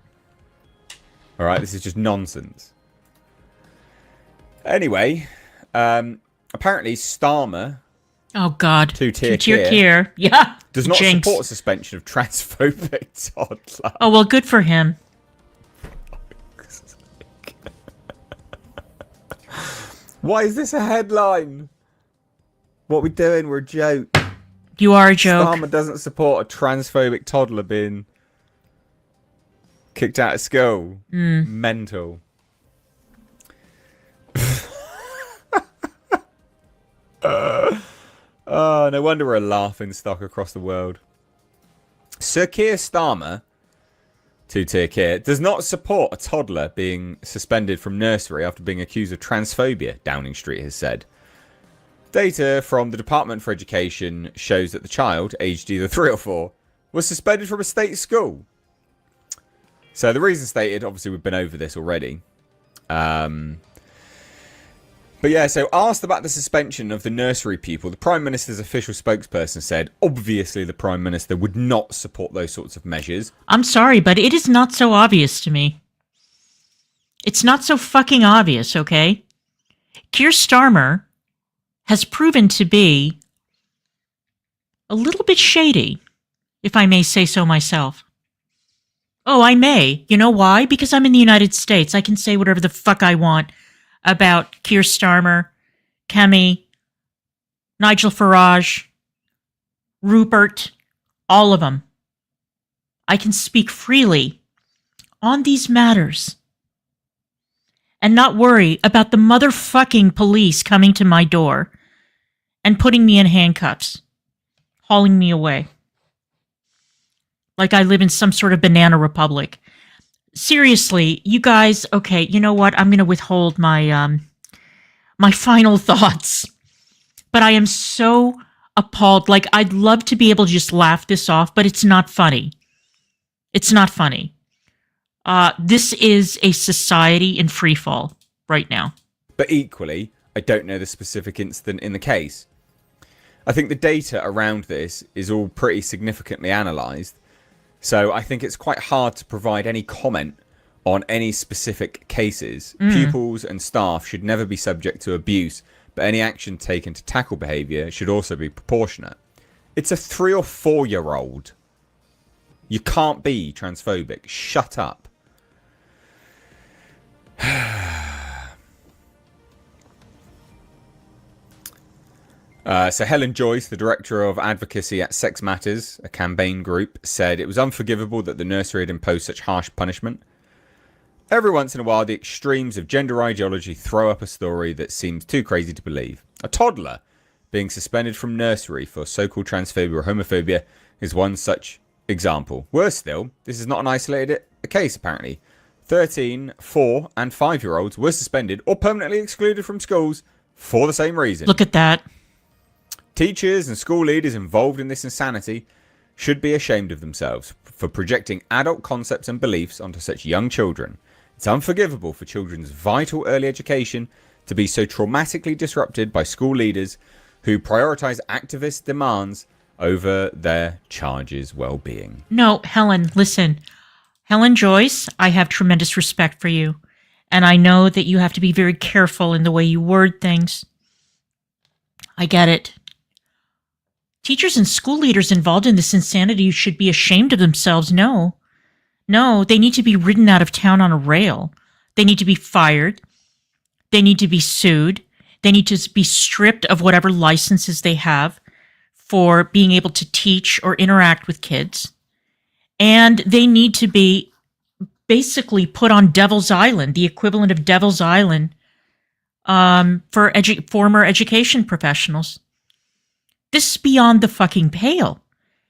All right, this is just nonsense. Anyway, apparently Starmer, oh God, two-tier Keir, yeah, does not Jinx. support a suspension of transphobic toddler. Oh well, good for him. Why is this a headline? What are we doing? We're a joke. You are a joke. Starmer doesn't support a transphobic toddler being kicked out of school. Mental. Oh, no wonder we're a laughing stock across the world. Sir Keir Starmer, two-tier Keir, does not support a toddler being suspended from nursery after being accused of transphobia, Downing Street has said. Data from the Department for Education shows that the child, aged either 3 or 4, was suspended from a state school. So the reason stated, obviously we've been over this already. But yeah, so asked about the suspension of the nursery pupil, the Prime Minister's official spokesperson said, obviously the Prime Minister would not support those sorts of measures. I'm sorry, but it is not so obvious to me. It's not so fucking obvious, okay? Keir Starmer has proven to be a little bit shady, if I may say so myself. Oh, I may. You know why? Because I'm in the United States. I can say whatever the fuck I want about Keir Starmer, Kemi, Nigel Farage, Rupert, all of them. I can speak freely on these matters and not worry about the motherfucking police coming to my door and putting me in handcuffs, hauling me away. Like I live in some sort of banana republic. Seriously, you guys, okay, you know what? I'm going to withhold my my final thoughts. But I am so appalled. Like, I'd love to be able to just laugh this off, but it's not funny. It's not funny. This is a society in free fall right now. But equally, I don't know the specific incident in the case. I think the data around this is all pretty significantly analysed. So I think it's quite hard to provide any comment on any specific cases. Pupils and staff should never be subject to abuse, but any action taken to tackle behaviour should also be proportionate. It's a 3 or 4 year old. You can't be transphobic. Shut up. So Helen Joyce, the director of advocacy at Sex Matters, a campaign group, said it was unforgivable that the nursery had imposed such harsh punishment. Every once in a while, the extremes of gender ideology throw up a story that seems too crazy to believe. A toddler being suspended from nursery for so-called transphobia or homophobia is one such example. Worse still, this is not an isolated case, apparently. 13, 4 and 5 year olds were suspended or permanently excluded from schools for the same reason. Look at that. Teachers and school leaders involved in this insanity should be ashamed of themselves for projecting adult concepts and beliefs onto such young children. It's unforgivable for children's vital early education to be so traumatically disrupted by school leaders who prioritise activist demands over their charges' well-being. No, Helen, listen. Helen Joyce, I have tremendous respect for you. And I know that you have to be very careful in the way you word things. I get it. Teachers and school leaders involved in this insanity should be ashamed of themselves. No, they need to be ridden out of town on a rail. They need to be fired. They need to be sued. They need to be stripped of whatever licenses they have for being able to teach or interact with kids. And they need to be basically put on Devil's Island, the equivalent of Devil's Island for former education professionals. This is beyond the fucking pale.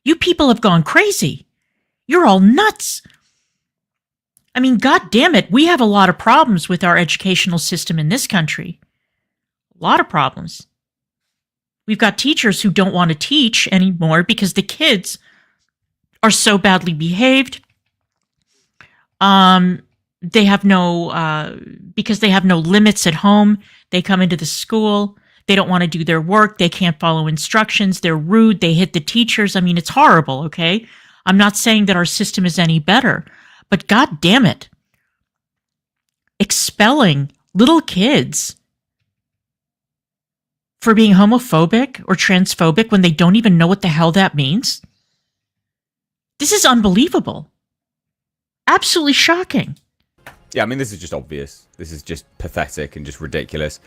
You people have gone crazy. You're all nuts. I mean, God damn it, we have a lot of problems with our educational system in this country. A lot of problems. We've got teachers who don't want to teach anymore because the kids are so badly behaved. They have because they have no limits at home. They come into the school. They don't want to do their work. They can't follow instructions. They're rude. They hit the teachers. I mean, it's horrible, okay? I'm not saying that our system is any better, but God damn it. Expelling little kids for being homophobic or transphobic when they don't even know what the hell that means? This is unbelievable. Absolutely shocking. Yeah, I mean, this is just obvious. This is just pathetic and just ridiculous.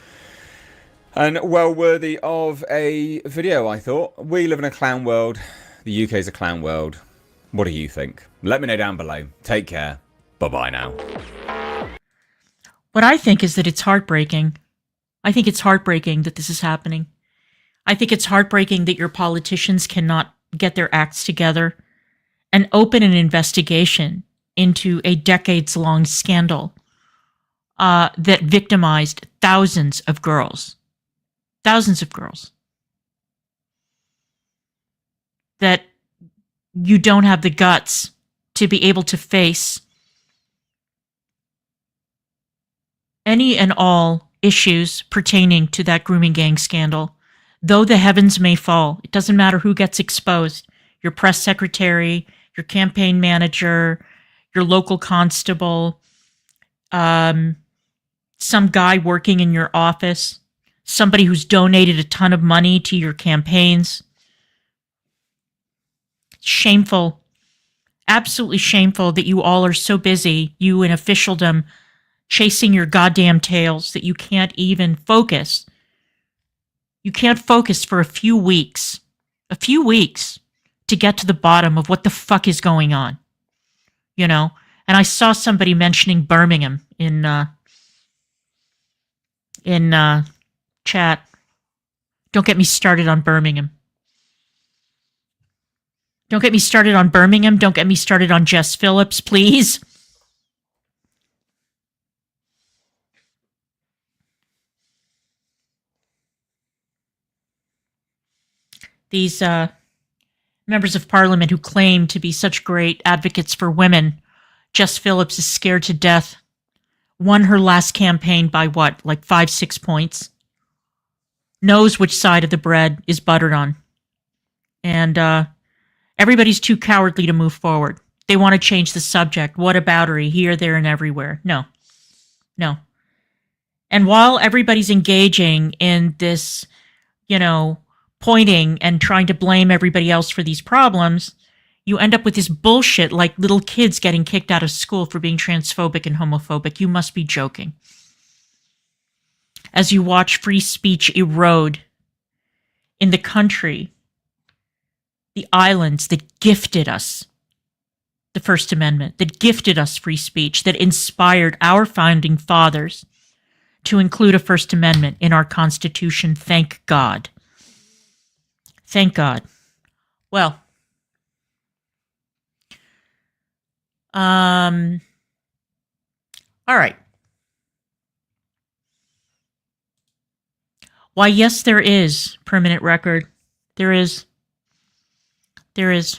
And well worthy of a video, I thought. We live in a clown world. The UK is a clown world. What do you think? Let me know down below. Take care. Bye-bye now. What I think is that it's heartbreaking. I think it's heartbreaking that this is happening. I think it's heartbreaking that your politicians cannot get their acts together and open an investigation into a decades-long scandal that victimized thousands of girls. Thousands of girls. That you don't have the guts to be able to face any and all issues pertaining to that grooming gang scandal. Though the heavens may fall, it doesn't matter who gets exposed. Your press secretary, your campaign manager, your local constable, some guy working in your office, somebody who's donated a ton of money to your campaigns. Shameful. Absolutely shameful that you all are so busy, you in officialdom, chasing your goddamn tails that you can't even focus. You can't focus for a few weeks to get to the bottom of what the fuck is going on. You know? And I saw somebody mentioning Birmingham in chat. Don't get me started on Birmingham. Don't get me started on Birmingham. Don't get me started on Jess Phillips, please. These members of parliament who claim to be such great advocates for women. Jess Phillips is scared to death. Won her last campaign by what, like 5-6 points? Knows which side of the bread is buttered on. And everybody's too cowardly to move forward. They want to change the subject. Whataboutery here, there, and everywhere. No. And while everybody's engaging in this, pointing and trying to blame everybody else for these problems, you end up with this bullshit like little kids getting kicked out of school for being transphobic and homophobic. You must be joking. As you watch free speech erode in the country, the islands that gifted us the First Amendment, that gifted us free speech, that inspired our founding fathers to include a First Amendment in our Constitution. Thank God. Thank God. Well, all right. Why, yes, there is permanent record. There is. I'm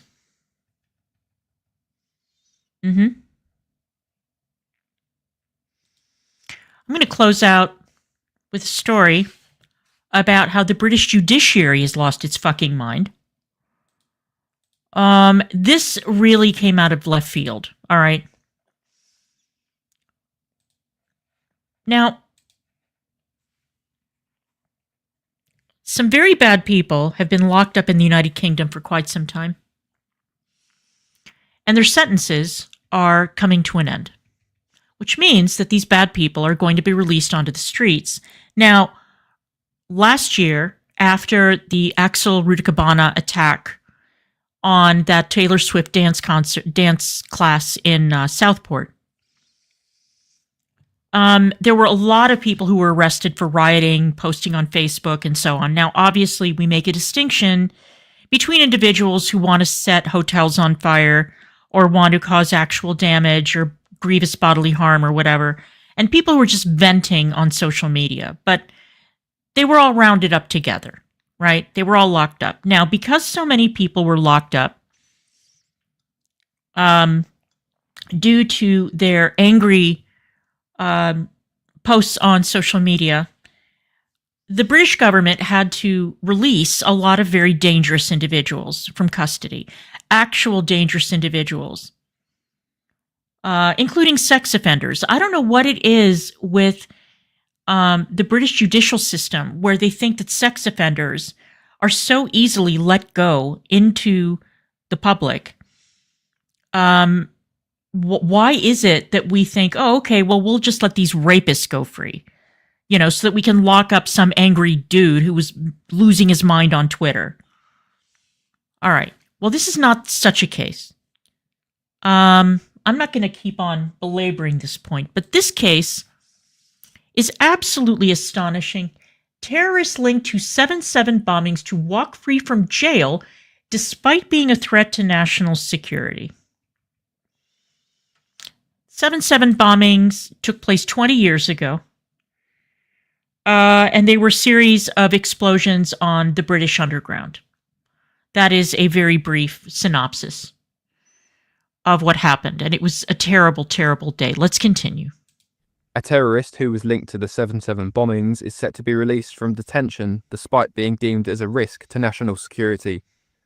going to close out with a story about how the British judiciary has lost its fucking mind. This really came out of left field, all right? Now, some very bad people have been locked up in the United Kingdom for quite some time. And their sentences are coming to an end, which means that these bad people are going to be released onto the streets. Now, last year, after the Axel Rudikabana attack on that Taylor Swift dance class in Southport, there were a lot of people who were arrested for rioting, posting on Facebook, and so on. Now, obviously, we make a distinction between individuals who want to set hotels on fire or want to cause actual damage or grievous bodily harm or whatever, and people who were just venting on social media. But they were all rounded up together, right? They were all locked up. Now, because so many people were locked up due to their angry posts on social media, the British government had to release a lot of very dangerous individuals from custody, actual dangerous individuals, including sex offenders. I don't know what it is with the British judicial system where they think that sex offenders are so easily let go into the public. Why is it that we think, oh, okay, well, we'll just let these rapists go free, so that we can lock up some angry dude who was losing his mind on Twitter? All right. Well, this is not such a case. I'm not going to keep on belaboring this point, but this case is absolutely astonishing. Terrorists linked to 7/7 bombings to walk free from jail despite being a threat to national security. 7/7 bombings took place 20 years ago, and they were a series of explosions on the British underground. That is a very brief synopsis of what happened, and it was a terrible, terrible day. Let's continue. A terrorist who was linked to the 7/7 bombings is set to be released from detention despite being deemed as a risk to national security.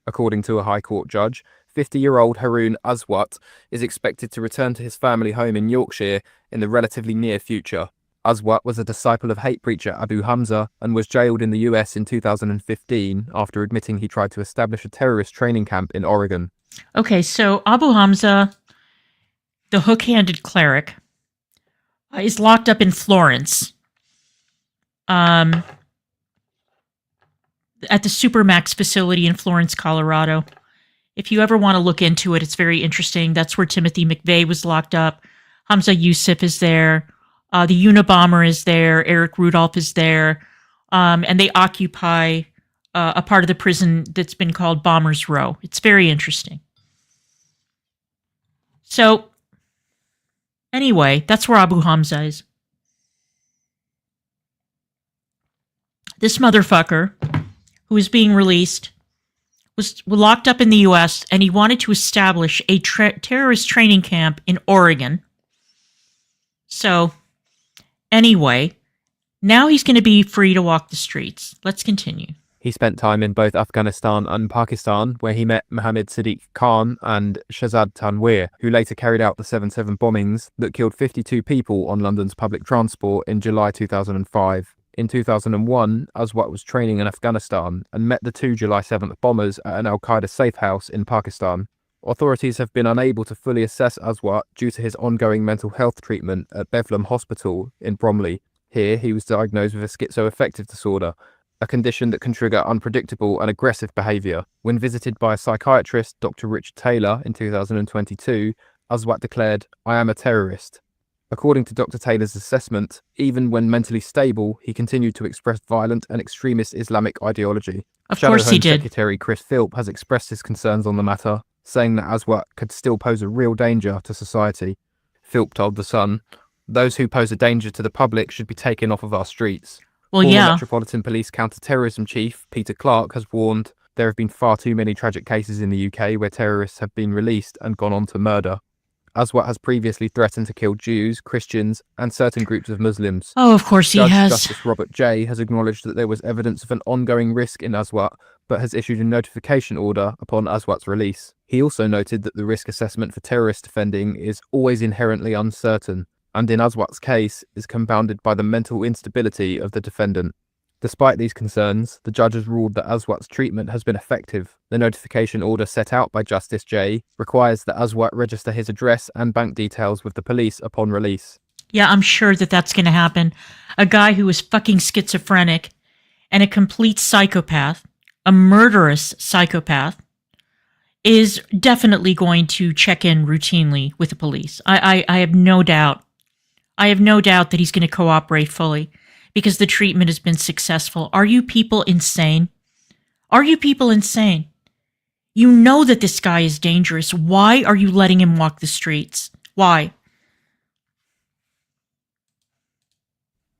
According to a High Court judge, 50-year-old Haroon Aswat is expected to return to his family home in Yorkshire in the relatively near future. Aswat was a disciple of hate preacher Abu Hamza and was jailed in the US in 2015 after admitting he tried to establish a terrorist training camp in Oregon. Okay, so Abu Hamza, the hook-handed cleric, is locked up in Florence at the Supermax facility in Florence, Colorado. If you ever want to look into it, it's very interesting. That's where Timothy McVeigh was locked up. Hamza Yusuf is there. The Unabomber is there. Eric Rudolph is there. And they occupy a part of the prison that's been called Bombers Row. It's very interesting. So, anyway, that's where Abu Hamza is. This motherfucker, who is being released, was locked up in the U.S., and he wanted to establish a terrorist training camp in Oregon. So, anyway, now he's going to be free to walk the streets. Let's continue. He spent time in both Afghanistan and Pakistan, where he met Mohammed Sadiq Khan and Shahzad Tanweer, who later carried out the 7/7 bombings that killed 52 people on London's public transport in July 2005. In 2001, Aswat was training in Afghanistan and met the 2 July 7th bombers at an al-Qaeda safe house in Pakistan. Authorities have been unable to fully assess Aswat due to his ongoing mental health treatment at Bethlehem Hospital in Bromley. Here, he was diagnosed with a schizoaffective disorder, a condition that can trigger unpredictable and aggressive behaviour. When visited by a psychiatrist, Dr. Richard Taylor, in 2022, Aswat declared, "I am a terrorist." According to Dr. Taylor's assessment, even when mentally stable, he continued to express violent and extremist Islamic ideology. Of course he Home did. Secretary Chris Philp has expressed his concerns on the matter, saying that Aswat could still pose a real danger to society. Philp told The Sun, "Those who pose a danger to the public should be taken off of our streets." Well, Former yeah. Metropolitan Police Counter-Terrorism Chief Peter Clark has warned there have been far too many tragic cases in the UK where terrorists have been released and gone on to murder. Aswat has previously threatened to kill Jews, Christians, and certain groups of Muslims. Oh, of course he Judge has. Justice Robert Jay has acknowledged that there was evidence of an ongoing risk in Aswat, but has issued a notification order upon Aswat's release. He also noted that the risk assessment for terrorist offending is always inherently uncertain, and in Aswat's case is compounded by the mental instability of the defendant. Despite these concerns, the judge has ruled that Aswat's treatment has been effective. The notification order set out by Justice Jay requires that Aswat register his address and bank details with the police upon release. Yeah, I'm sure that that's going to happen. A guy who is fucking schizophrenic and a complete psychopath, a murderous psychopath, is definitely going to check in routinely with the police. I have no doubt. I have no doubt that he's going to cooperate fully because the treatment has been successful. Are you people insane? Are you people insane? You know that this guy is dangerous. Why are you letting him walk the streets? Why?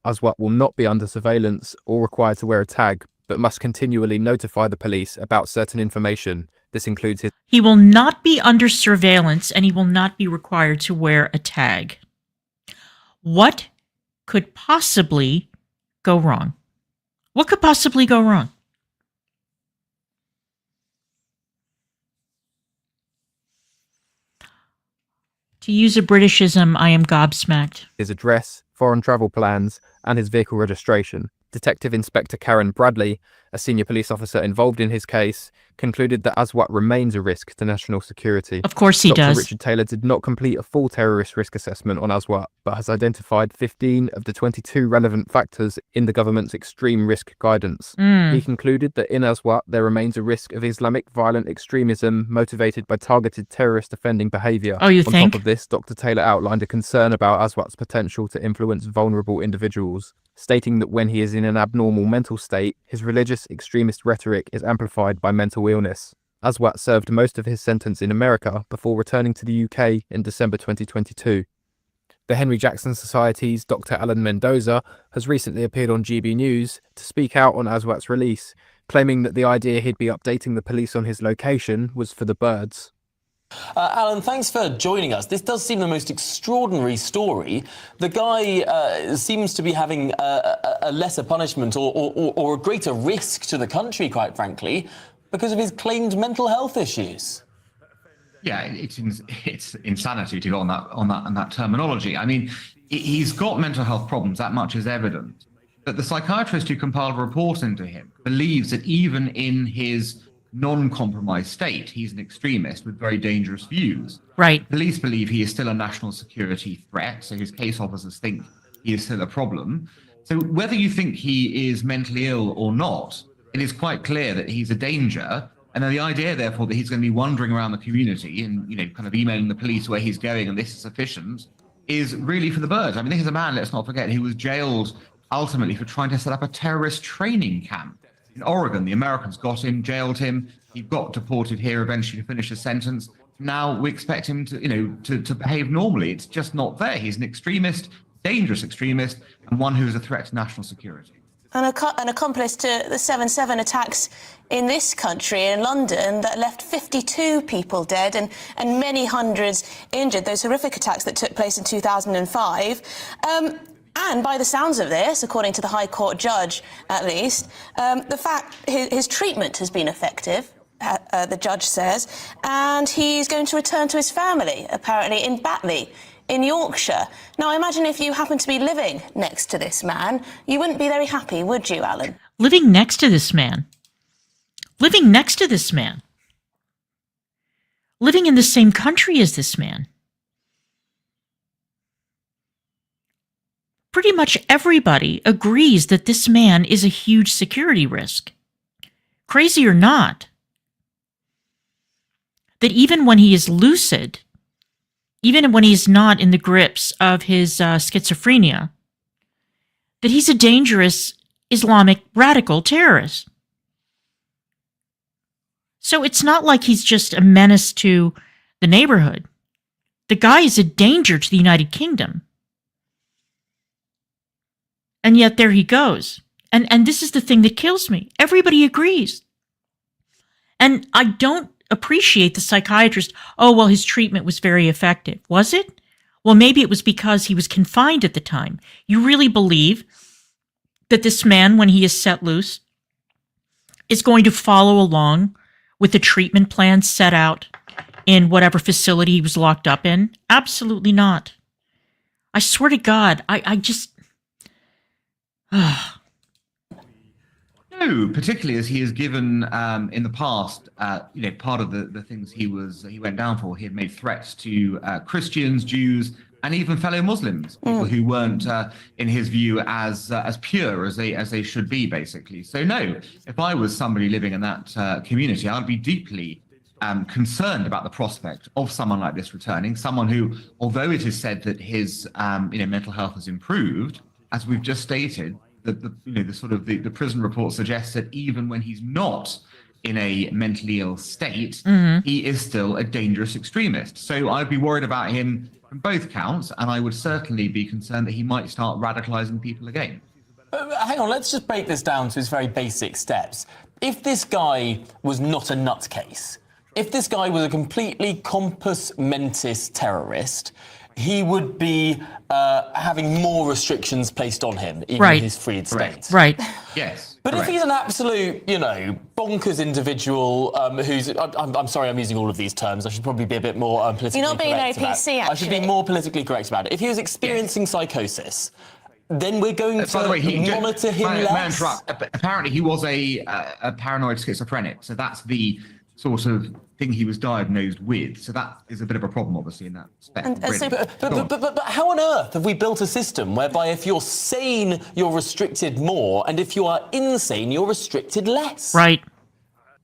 Aswat will not be under surveillance or required to wear a tag, but must continually notify the police about certain information. This includes his... He will not be under surveillance and he will not be required to wear a tag. What could possibly go wrong? What could possibly go wrong? To use a Britishism, I am gobsmacked. his address, foreign travel plans, and his vehicle registration. Detective Inspector Karen Bradley, a senior police officer involved in his case, concluded that Aswat remains a risk to national security. Of course he Dr. does. Richard Taylor did not complete a full terrorist risk assessment on Aswat, but has identified 15 of the 22 relevant factors in the government's extreme risk guidance. He concluded that in Aswat there remains a risk of Islamic violent extremism motivated by targeted terrorist offending behaviour. Oh, you On think? top of this, Dr. Taylor outlined a concern about Aswat's potential to influence vulnerable individuals, stating that when he is in an abnormal mental state, his religious extremist rhetoric is amplified by mental illness. Aswat served most of his sentence in America before returning to the UK in December 2022. The Henry Jackson Society's Dr. Alan Mendoza has recently appeared on GB News to speak out on Aswat's release, claiming that the idea he'd be updating the police on his location was for the birds. Alan, thanks for joining us. This does seem the most extraordinary story. The guy seems to be having a lesser punishment or a greater risk to the country, quite frankly, because of his claimed mental health issues. Yeah, it's insanity to go on that terminology. I mean, he's got mental health problems. That much is evident. But the psychiatrist who compiled a report into him believes that even in his non-compromised state, he's an extremist with very dangerous views. Right. Police believe he is still a national security threat, so his case officers think he is still a problem. So whether you think he is mentally ill or not, it is quite clear that he's a danger. And then the idea, therefore, that he's going to be wandering around the community and, kind of emailing the police where he's going and this is sufficient is really for the birds. I mean, this is a man, let's not forget, who was jailed ultimately for trying to set up a terrorist training camp in Oregon. The Americans got him, jailed him. He got deported here eventually to finish his sentence. Now we expect him to behave normally. It's just not there. He's an extremist, dangerous extremist, and one who is a threat to national security. An accomplice to the 7/7 attacks in this country, in London, that left 52 people dead and many hundreds injured, those horrific attacks that took place in 2005. And by the sounds of this, according to the High Court judge at least, the fact his treatment has been effective, the judge says, and he's going to return to his family, apparently in Batley, in Yorkshire. Now, I imagine if you happen to be living next to this man, you wouldn't be very happy, would you, Alan? Living next to this man. Living next to this man. Living in the same country as this man. Pretty much everybody agrees that this man is a huge security risk. Crazy or not. That even when he is lucid, even when he's not in the grips of his schizophrenia, that he's a dangerous Islamic radical terrorist. So it's not like he's just a menace to the neighborhood. The guy is a danger to the United Kingdom. And yet there he goes. And this is the thing that kills me. Everybody agrees. And I don't appreciate the psychiatrist. Oh, well, his treatment was very effective. Was it? Well, maybe it was because he was confined at the time. You really believe that this man, when he is set loose, is going to follow along with the treatment plan set out in whatever facility he was locked up in? Absolutely not. I swear to God, I just... No, particularly as he has given in the past, part of the things he went down for. He had made threats to Christians, Jews, and even fellow Muslims, people who weren't, in his view, as pure as they should be, basically. So no, if I was somebody living in that community, I'd be deeply concerned about the prospect of someone like this returning. Someone who, although it is said that his mental health has improved, as we've just stated, the prison report suggests that even when he's not in a mentally ill state, he is still a dangerous extremist. So I'd be worried about him from both counts, and I would certainly be concerned that he might start radicalizing people again. Hang on, let's just break this down to its very basic steps. If this guy was not a nutcase, if this guy was a completely compos mentis terrorist, he would be having more restrictions placed on him, even in his freed state. Right. Yes. But if he's an absolute, bonkers individual who's... I'm sorry I'm using all of these terms. I should probably be a bit more politically correct. You're not being very PC, actually. I should be more politically correct about it. If he was experiencing psychosis, then we're going to monitor him less. Apparently he was a paranoid schizophrenic, so that's the sort of thing he was diagnosed with. So that is a bit of a problem, obviously, in that spectrum. But how on earth have we built a system whereby if you're sane, you're restricted more, and if you are insane, you're restricted less? Right.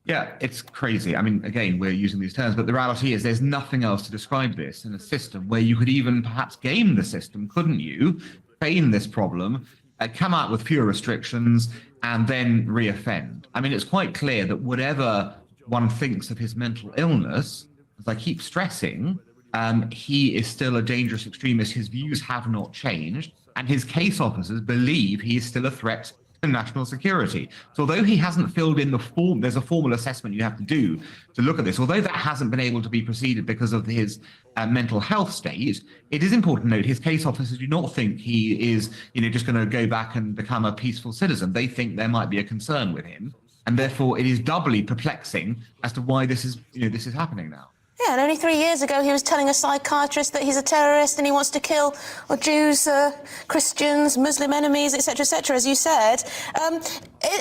Yeah, it's crazy. I mean, again, we're using these terms, but the reality is there's nothing else to describe this in a system where you could even perhaps game the system, couldn't you? Feign this problem, come out with fewer restrictions, and then reoffend. I mean, it's quite clear that whatever one thinks of his mental illness, as I keep stressing, he is still a dangerous extremist. His views have not changed, and his case officers believe he is still a threat to national security. So although he hasn't filled in the form, there's a formal assessment you have to do to look at this. Although that hasn't been able to be proceeded because of his mental health state, it is important to note his case officers do not think he is, just going to go back and become a peaceful citizen. They think there might be a concern with him. And therefore, it is doubly perplexing as to why this is happening now. Yeah, and only 3 years ago, he was telling a psychiatrist that he's a terrorist and he wants to kill Jews, Christians, Muslim enemies, etc., as you said.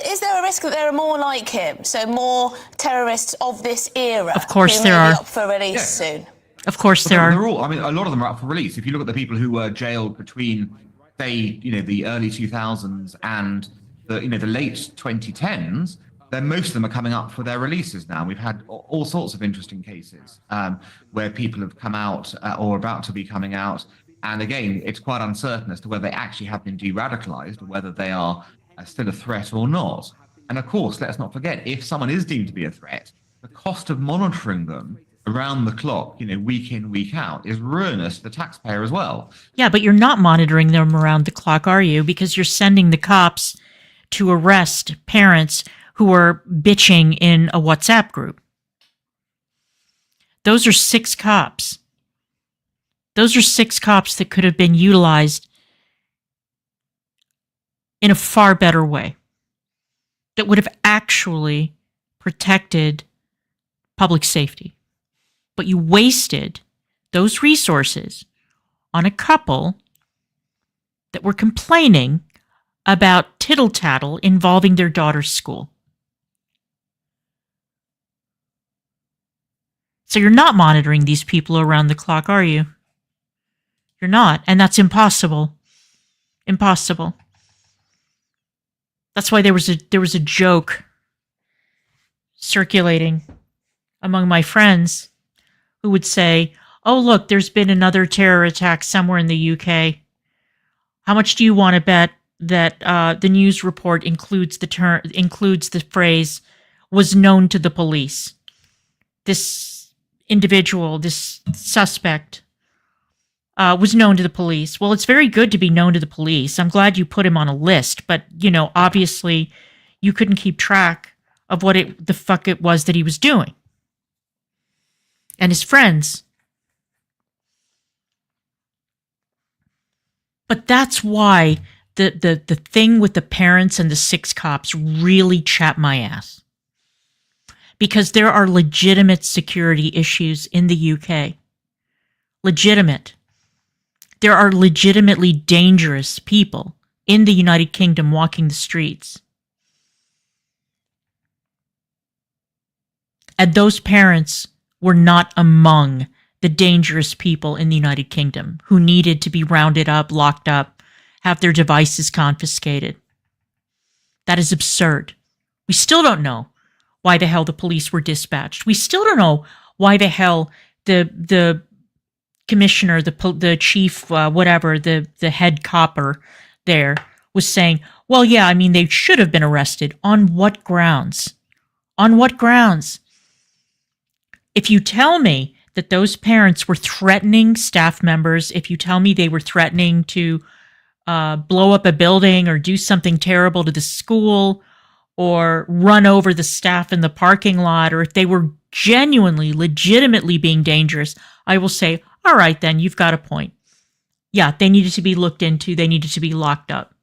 Is there a risk that there are more like him? So more terrorists of this era? Of course who there may are. be up for release soon? Of course there are. They're all, a lot of them are up for release. If you look at the people who were jailed between, say, the early 2000s and the late 2010s, then most of them are coming up for their releases now. We've had all sorts of interesting cases where people have come out or about to be coming out. And again, it's quite uncertain as to whether they actually have been de-radicalized or whether they are still a threat or not. And of course, let's not forget, if someone is deemed to be a threat, the cost of monitoring them around the clock, week in, week out, is ruinous to the taxpayer as well. Yeah, but you're not monitoring them around the clock, are you? Because you're sending the cops to arrest parents who are bitching in a WhatsApp group. Those are 6 cops. Those are 6 cops that could have been utilized in a far better way that would have actually protected public safety. But you wasted those resources on a couple that were complaining about tittle-tattle involving their daughter's school. So you're not monitoring these people around the clock, are you? You're not, and that's impossible. Impossible. That's why there was a joke circulating among my friends who would say, "Oh, look, there's been another terror attack somewhere in the UK. How much do you want to bet that the news report includes the phrase was known to the police? This individual, this suspect, was known to the police." Well, it's very good to be known to the police. I'm glad you put him on a list, but, obviously you couldn't keep track of what the fuck it was that he was doing. And his friends. But that's why the thing with the parents and the 6 cops really chapped my ass. Because there are legitimate security issues in the UK. Legitimate. There are legitimately dangerous people in the United Kingdom walking the streets. And those parents were not among the dangerous people in the United Kingdom who needed to be rounded up, locked up, have their devices confiscated. That is absurd. We still don't know why the hell the police were dispatched. We still don't know why the hell the commissioner, the chief, whatever, the head copper there was saying, well, yeah, I mean, they should have been arrested. On what grounds? On what grounds? If you tell me that those parents were threatening staff members, if you tell me they were threatening to blow up a building or do something terrible to the school or run over the staff in the parking lot, or if they were genuinely, legitimately being dangerous, I will say, all right, then, you've got a point. Yeah, they needed to be looked into. They needed to be locked up.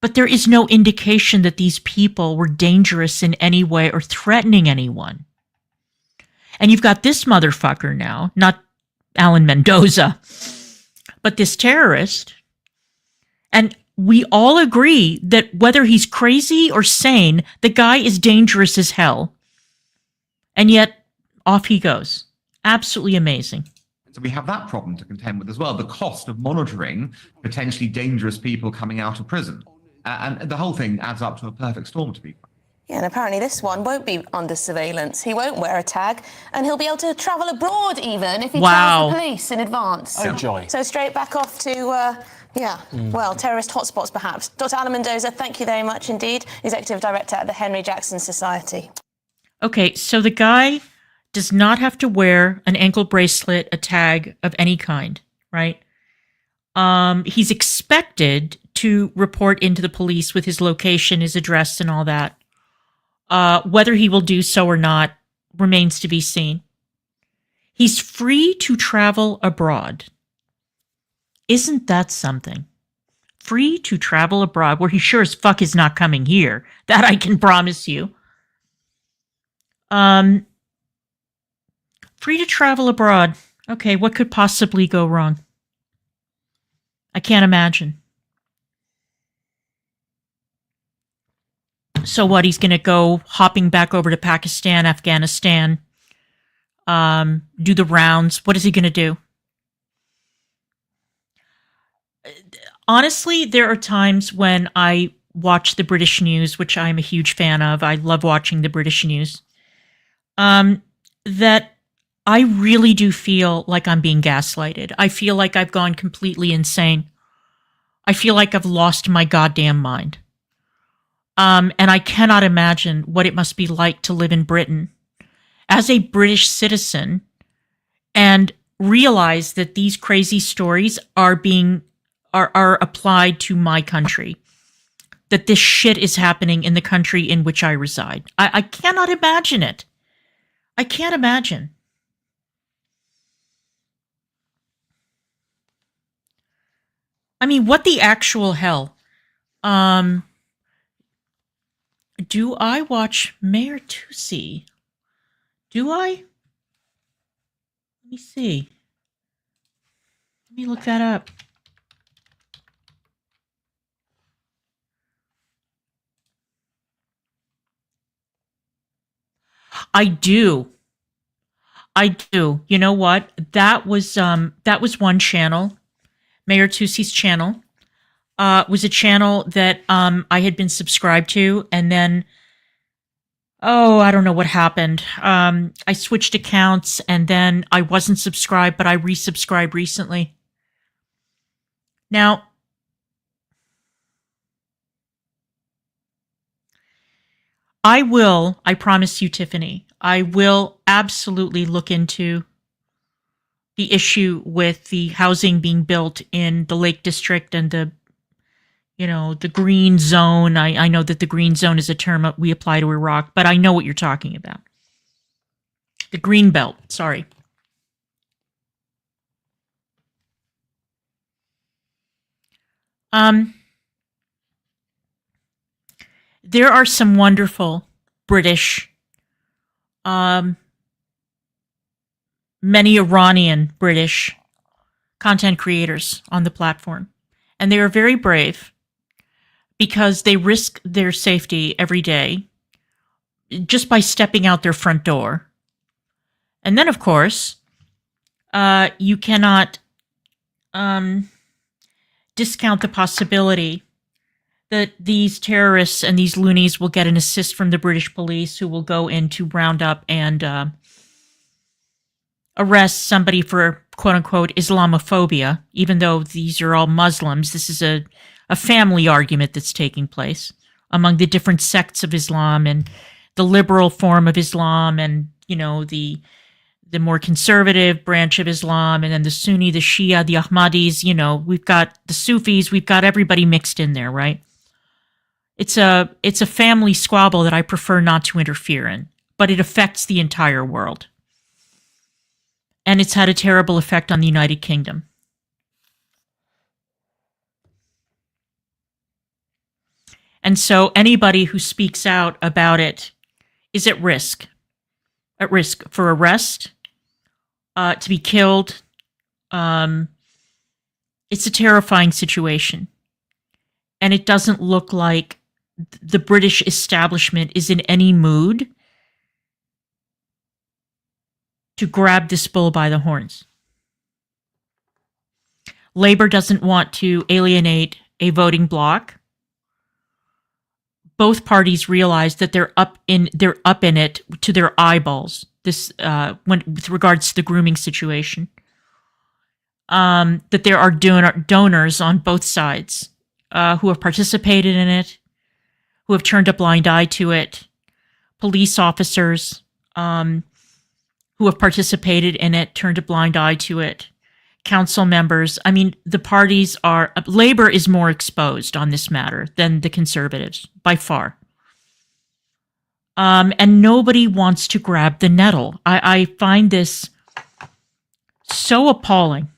But there is no indication that these people were dangerous in any way or threatening anyone. And you've got this motherfucker now, not Alan Mendoza, but this terrorist. And we all agree that whether he's crazy or sane, the guy is dangerous as hell. And yet, off he goes. Absolutely amazing. So we have that problem to contend with as well, the cost of monitoring potentially dangerous people coming out of prison. And the whole thing adds up to a perfect storm, to be frank. Yeah, and apparently this one won't be under surveillance. He won't wear a tag, and he'll be able to travel abroad even if he tells the police in advance. Oh, joy. So straight back off to, terrorist hotspots perhaps. Dr. Alan Mendoza, thank you very much indeed, Executive Director at the Henry Jackson Society. Okay, so the guy does not have to wear an ankle bracelet, a tag of any kind, right? He's expected to report into the police with his location, his address, and all that. Whether he will do so or not remains to be seen. He's free to travel abroad. Isn't that something? Free to travel abroad, where he sure as fuck is not coming here. That I can promise you. Free to travel abroad. Okay, what could possibly go wrong? I can't imagine. So what, he's going to go hopping back over to Pakistan, Afghanistan, do the rounds. What is he going to do? Honestly, there are times when I watch the British news, which I'm a huge fan of. I love watching the British news. That I really do feel like I'm being gaslighted. I feel like I've gone completely insane. I feel like I've lost my goddamn mind. And I cannot imagine what it must be like to live in Britain as a British citizen and realize that these crazy stories are applied to my country. That this shit is happening in the country in which I reside. I cannot imagine it. I can't imagine. I mean, what the actual hell? Do I watch Mayor Tusi? Do I? Let me see. Let me look that up. I do. I do. You know what? That was one channel, Mayor Tusi's channel. Was a channel that I had been subscribed to, and then I don't know what happened. I switched accounts, and then I wasn't subscribed, but I resubscribed recently. Now, I promise you, Tiffany, I will absolutely look into the issue with the housing being built in the Lake District and the green zone. I know that the green zone is a term we apply to Iraq, but I know what you're talking about. The green belt, sorry. There are some wonderful British, many Iranian British content creators on the platform, and they are very brave because they risk their safety every day just by stepping out their front door. And then, of course, you cannot discount the possibility that these terrorists and these loonies will get an assist from the British police, who will go in to round up and arrest somebody for quote-unquote Islamophobia, even though these are all Muslims. This is a family argument that's taking place among the different sects of Islam, and the liberal form of Islam, and the more conservative branch of Islam, and then the Sunni, the Shia, the Ahmadis. We've got the Sufis, we've got everybody mixed in there, right? It's a family squabble that I prefer not to interfere in, but it affects the entire world. And it's had a terrible effect on the United Kingdom. And so anybody who speaks out about it is at risk for arrest, to be killed. It's a terrifying situation. And it doesn't look like the British establishment is in any mood to grab this bull by the horns. Labour doesn't want to alienate a voting bloc. Both parties realize that they're up in it to their eyeballs. This, with regards to the grooming situation, that there are donors on both sides who have participated in it, who have turned a blind eye to it, police officers who have participated in it, turned a blind eye to it, council members. I mean, the parties are... Labour is more exposed on this matter than the Conservatives, by far. And nobody wants to grab the nettle. I find this so appalling.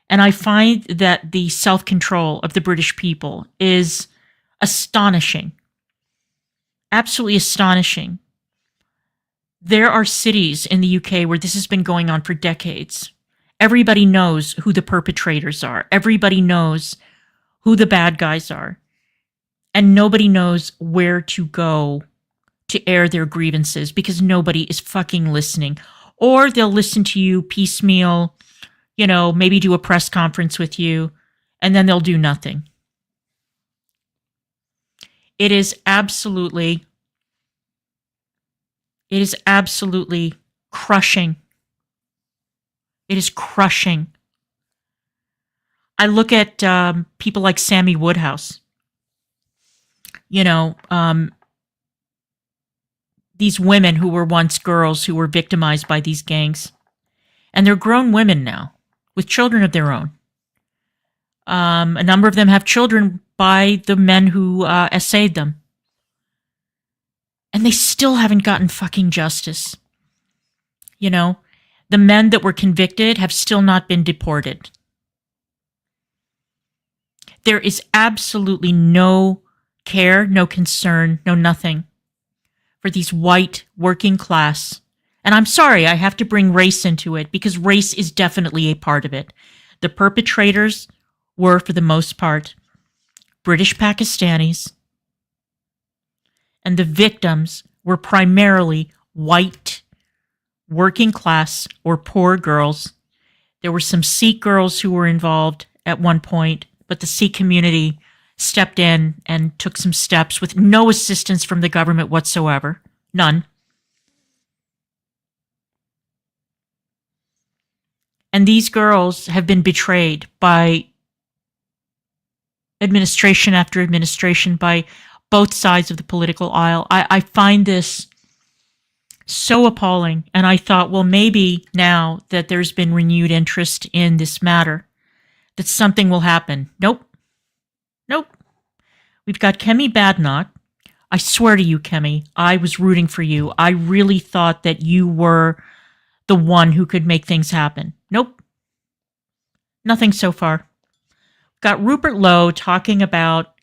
And I find that the self-control of the British people is astonishing. Absolutely astonishing. There are cities in the UK where this has been going on for decades. Everybody knows who the perpetrators are. Everybody knows who the bad guys are. And nobody knows where to go to air their grievances because nobody is fucking listening. Or they'll listen to you piecemeal, maybe do a press conference with you, and then they'll do nothing. It is absolutely crushing. It is crushing. I look at people like Sammy Woodhouse. These women who were once girls who were victimized by these gangs. And they're grown women now with children of their own. A number of them have children by the men who essayed them. And they still haven't gotten fucking justice. The men that were convicted have still not been deported. There is absolutely no care, no concern, no nothing for these white working class. And I'm sorry, I have to bring race into it because race is definitely a part of it. The perpetrators were, for the most part, British Pakistanis, and the victims were primarily white, working class, or poor girls. There were some Sikh girls who were involved at one point, but the Sikh community stepped in and took some steps with no assistance from the government whatsoever. None. And these girls have been betrayed by administration after administration, by both sides of the political aisle. I find this so appalling. And I thought, well, maybe now that there's been renewed interest in this matter, that something will happen. Nope. Nope. We've got Kemi Badenoch. I swear to you, Kemi, I was rooting for you. I really thought that you were the one who could make things happen. Nope. Nothing so far. Got Rupert Lowe talking about,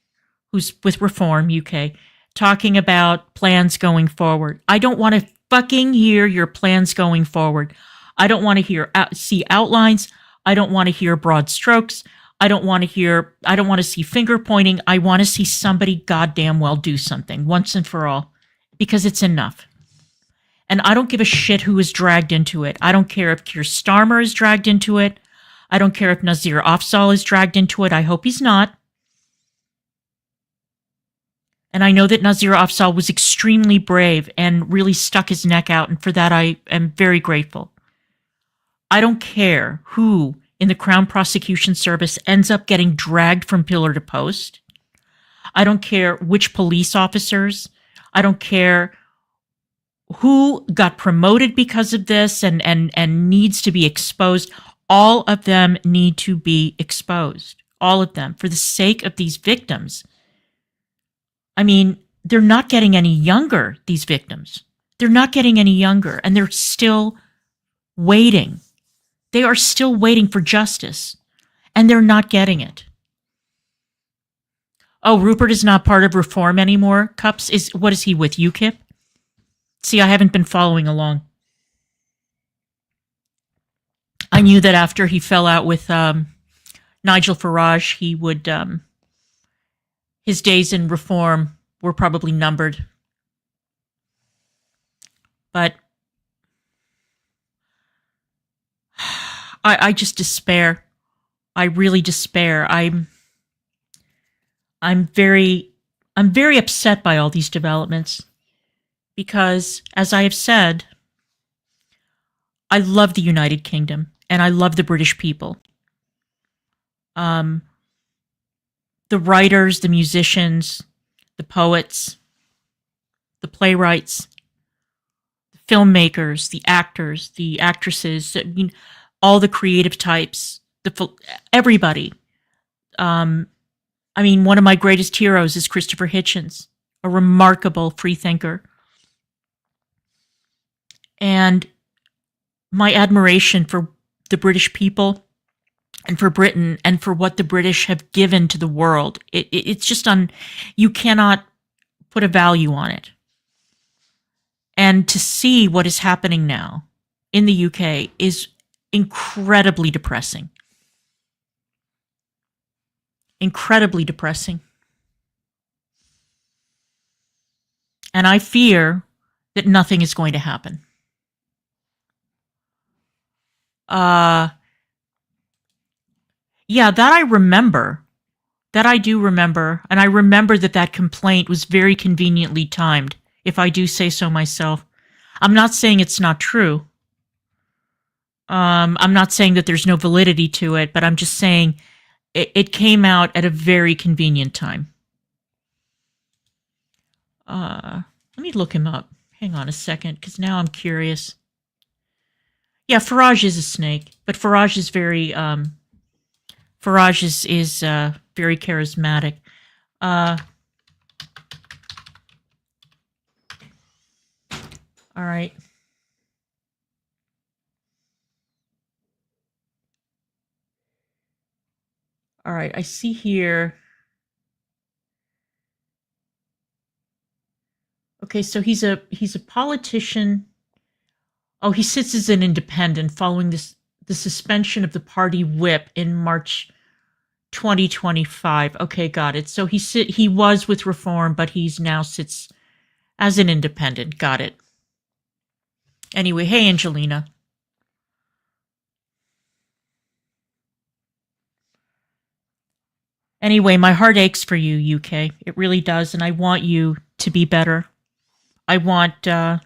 who's with Reform UK, talking about plans going forward. I don't want to fucking hear your plans going forward. I don't want to see outlines. I don't want to hear broad strokes. I don't want to see finger pointing. I want to see somebody goddamn well do something once and for all, because it's enough. And I don't give a shit who is dragged into it. I don't care if Keir Starmer is dragged into it. I don't care if Nazir Afzal is dragged into it. I hope he's not. And I know that Nazir Afzal was extremely brave and really stuck his neck out, and for that I am very grateful. I don't care who in the Crown Prosecution Service ends up getting dragged from pillar to post. I don't care which police officers. I don't care who got promoted because of this and needs to be exposed. All of them need to be exposed. All of them, for the sake of these victims. I mean, they're not getting any younger, these victims. They're not getting any younger, and they're still waiting. They are still waiting for justice, and they're not getting it. Oh, Rupert is not part of Reform anymore. Cups what is he with, UKIP? See, I haven't been following along. I knew that after he fell out with Nigel Farage, he would his days in Reform were probably numbered. But I just despair. I really despair. I'm very upset by all these developments because, as I have said, I love the United Kingdom and I love the British people. The writers, the musicians, the poets, the playwrights, the filmmakers, the actors, the actresses, I mean, all the creative types, everybody. I mean, one of my greatest heroes is Christopher Hitchens, a remarkable freethinker. And my admiration for the British people and for Britain and for what the British have given to the world, it's just you cannot put a value on it. And to see what is happening now in the UK is incredibly depressing. Incredibly depressing. And I fear that nothing is going to happen. Yeah, that I remember. That I do remember. And I remember that complaint was very conveniently timed, if I do say so myself. I'm not saying it's not true. I'm not saying that there's no validity to it, but I'm just saying it came out at a very convenient time. Let me look him up. Hang on a second, because now I'm curious. Yeah, Farage is a snake, but Farage is very very charismatic. All right. All right, I see here. Okay, so he's a politician. Oh, he sits as an independent following the suspension of the party whip in March 2025. Okay, got it. So he was with Reform, but he's now sits as an independent. Got it. Anyway, hey, Angelina. Anyway, my heart aches for you, UK. It really does, and I want you to be better. I want you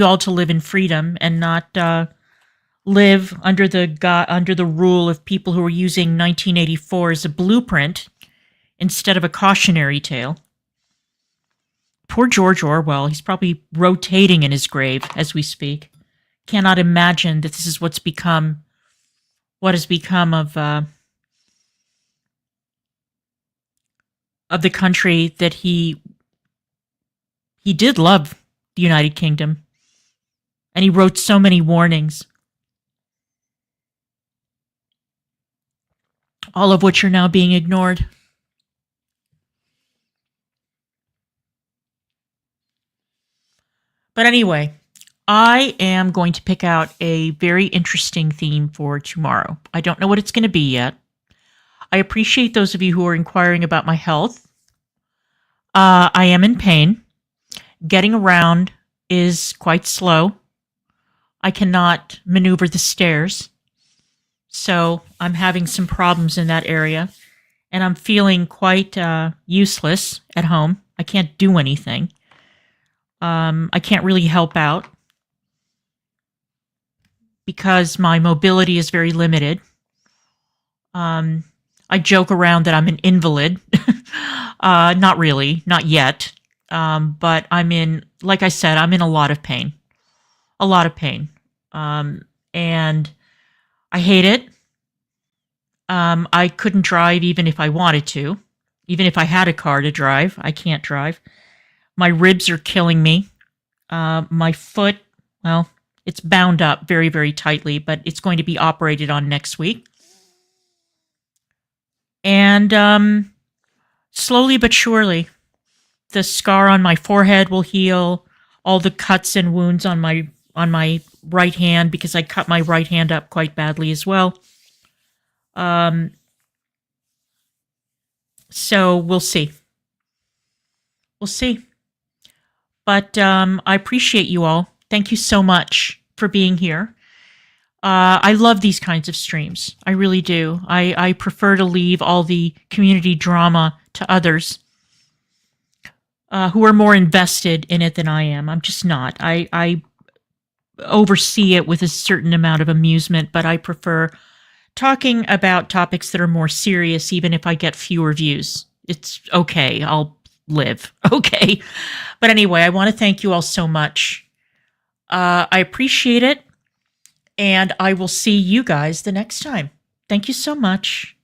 all to live in freedom and not live under the rule of people who are using 1984 as a blueprint instead of a cautionary tale. Poor George Orwell. He's probably rotating in his grave as we speak. Cannot imagine that this is what has become of the country that he did love, the United Kingdom, and he wrote so many warnings, all of which are now being ignored. But anyway, I am going to pick out a very interesting theme for tomorrow. I don't know what it's going to be yet. I appreciate those of you who are inquiring about my health. I am in pain. Getting around is quite slow. I cannot maneuver the stairs. So I'm having some problems in that area. And I'm feeling quite useless at home. I can't do anything. I can't really help out because my mobility is very limited. I joke around that I'm an invalid. Not really, not yet. But I'm in, like I said, I'm in a lot of pain. A lot of pain. And I hate it. I couldn't drive even if I wanted to. Even if I had a car to drive, I can't drive. My ribs are killing me. My foot, well, it's bound up very, very tightly, but it's going to be operated on next week. And slowly but surely, the scar on my forehead will heal. All the cuts and wounds on my right hand, because I cut my right hand up quite badly as well. So we'll see. We'll see. But I appreciate you all. Thank you so much for being here. I love these kinds of streams. I really do. I prefer to leave all the community drama to others who are more invested in it than I am. I'm just not. I oversee it with a certain amount of amusement, but I prefer talking about topics that are more serious, even if I get fewer views. It's okay. I'll live. Okay. But anyway, I want to thank you all so much. I appreciate it. And I will see you guys the next time. Thank you so much.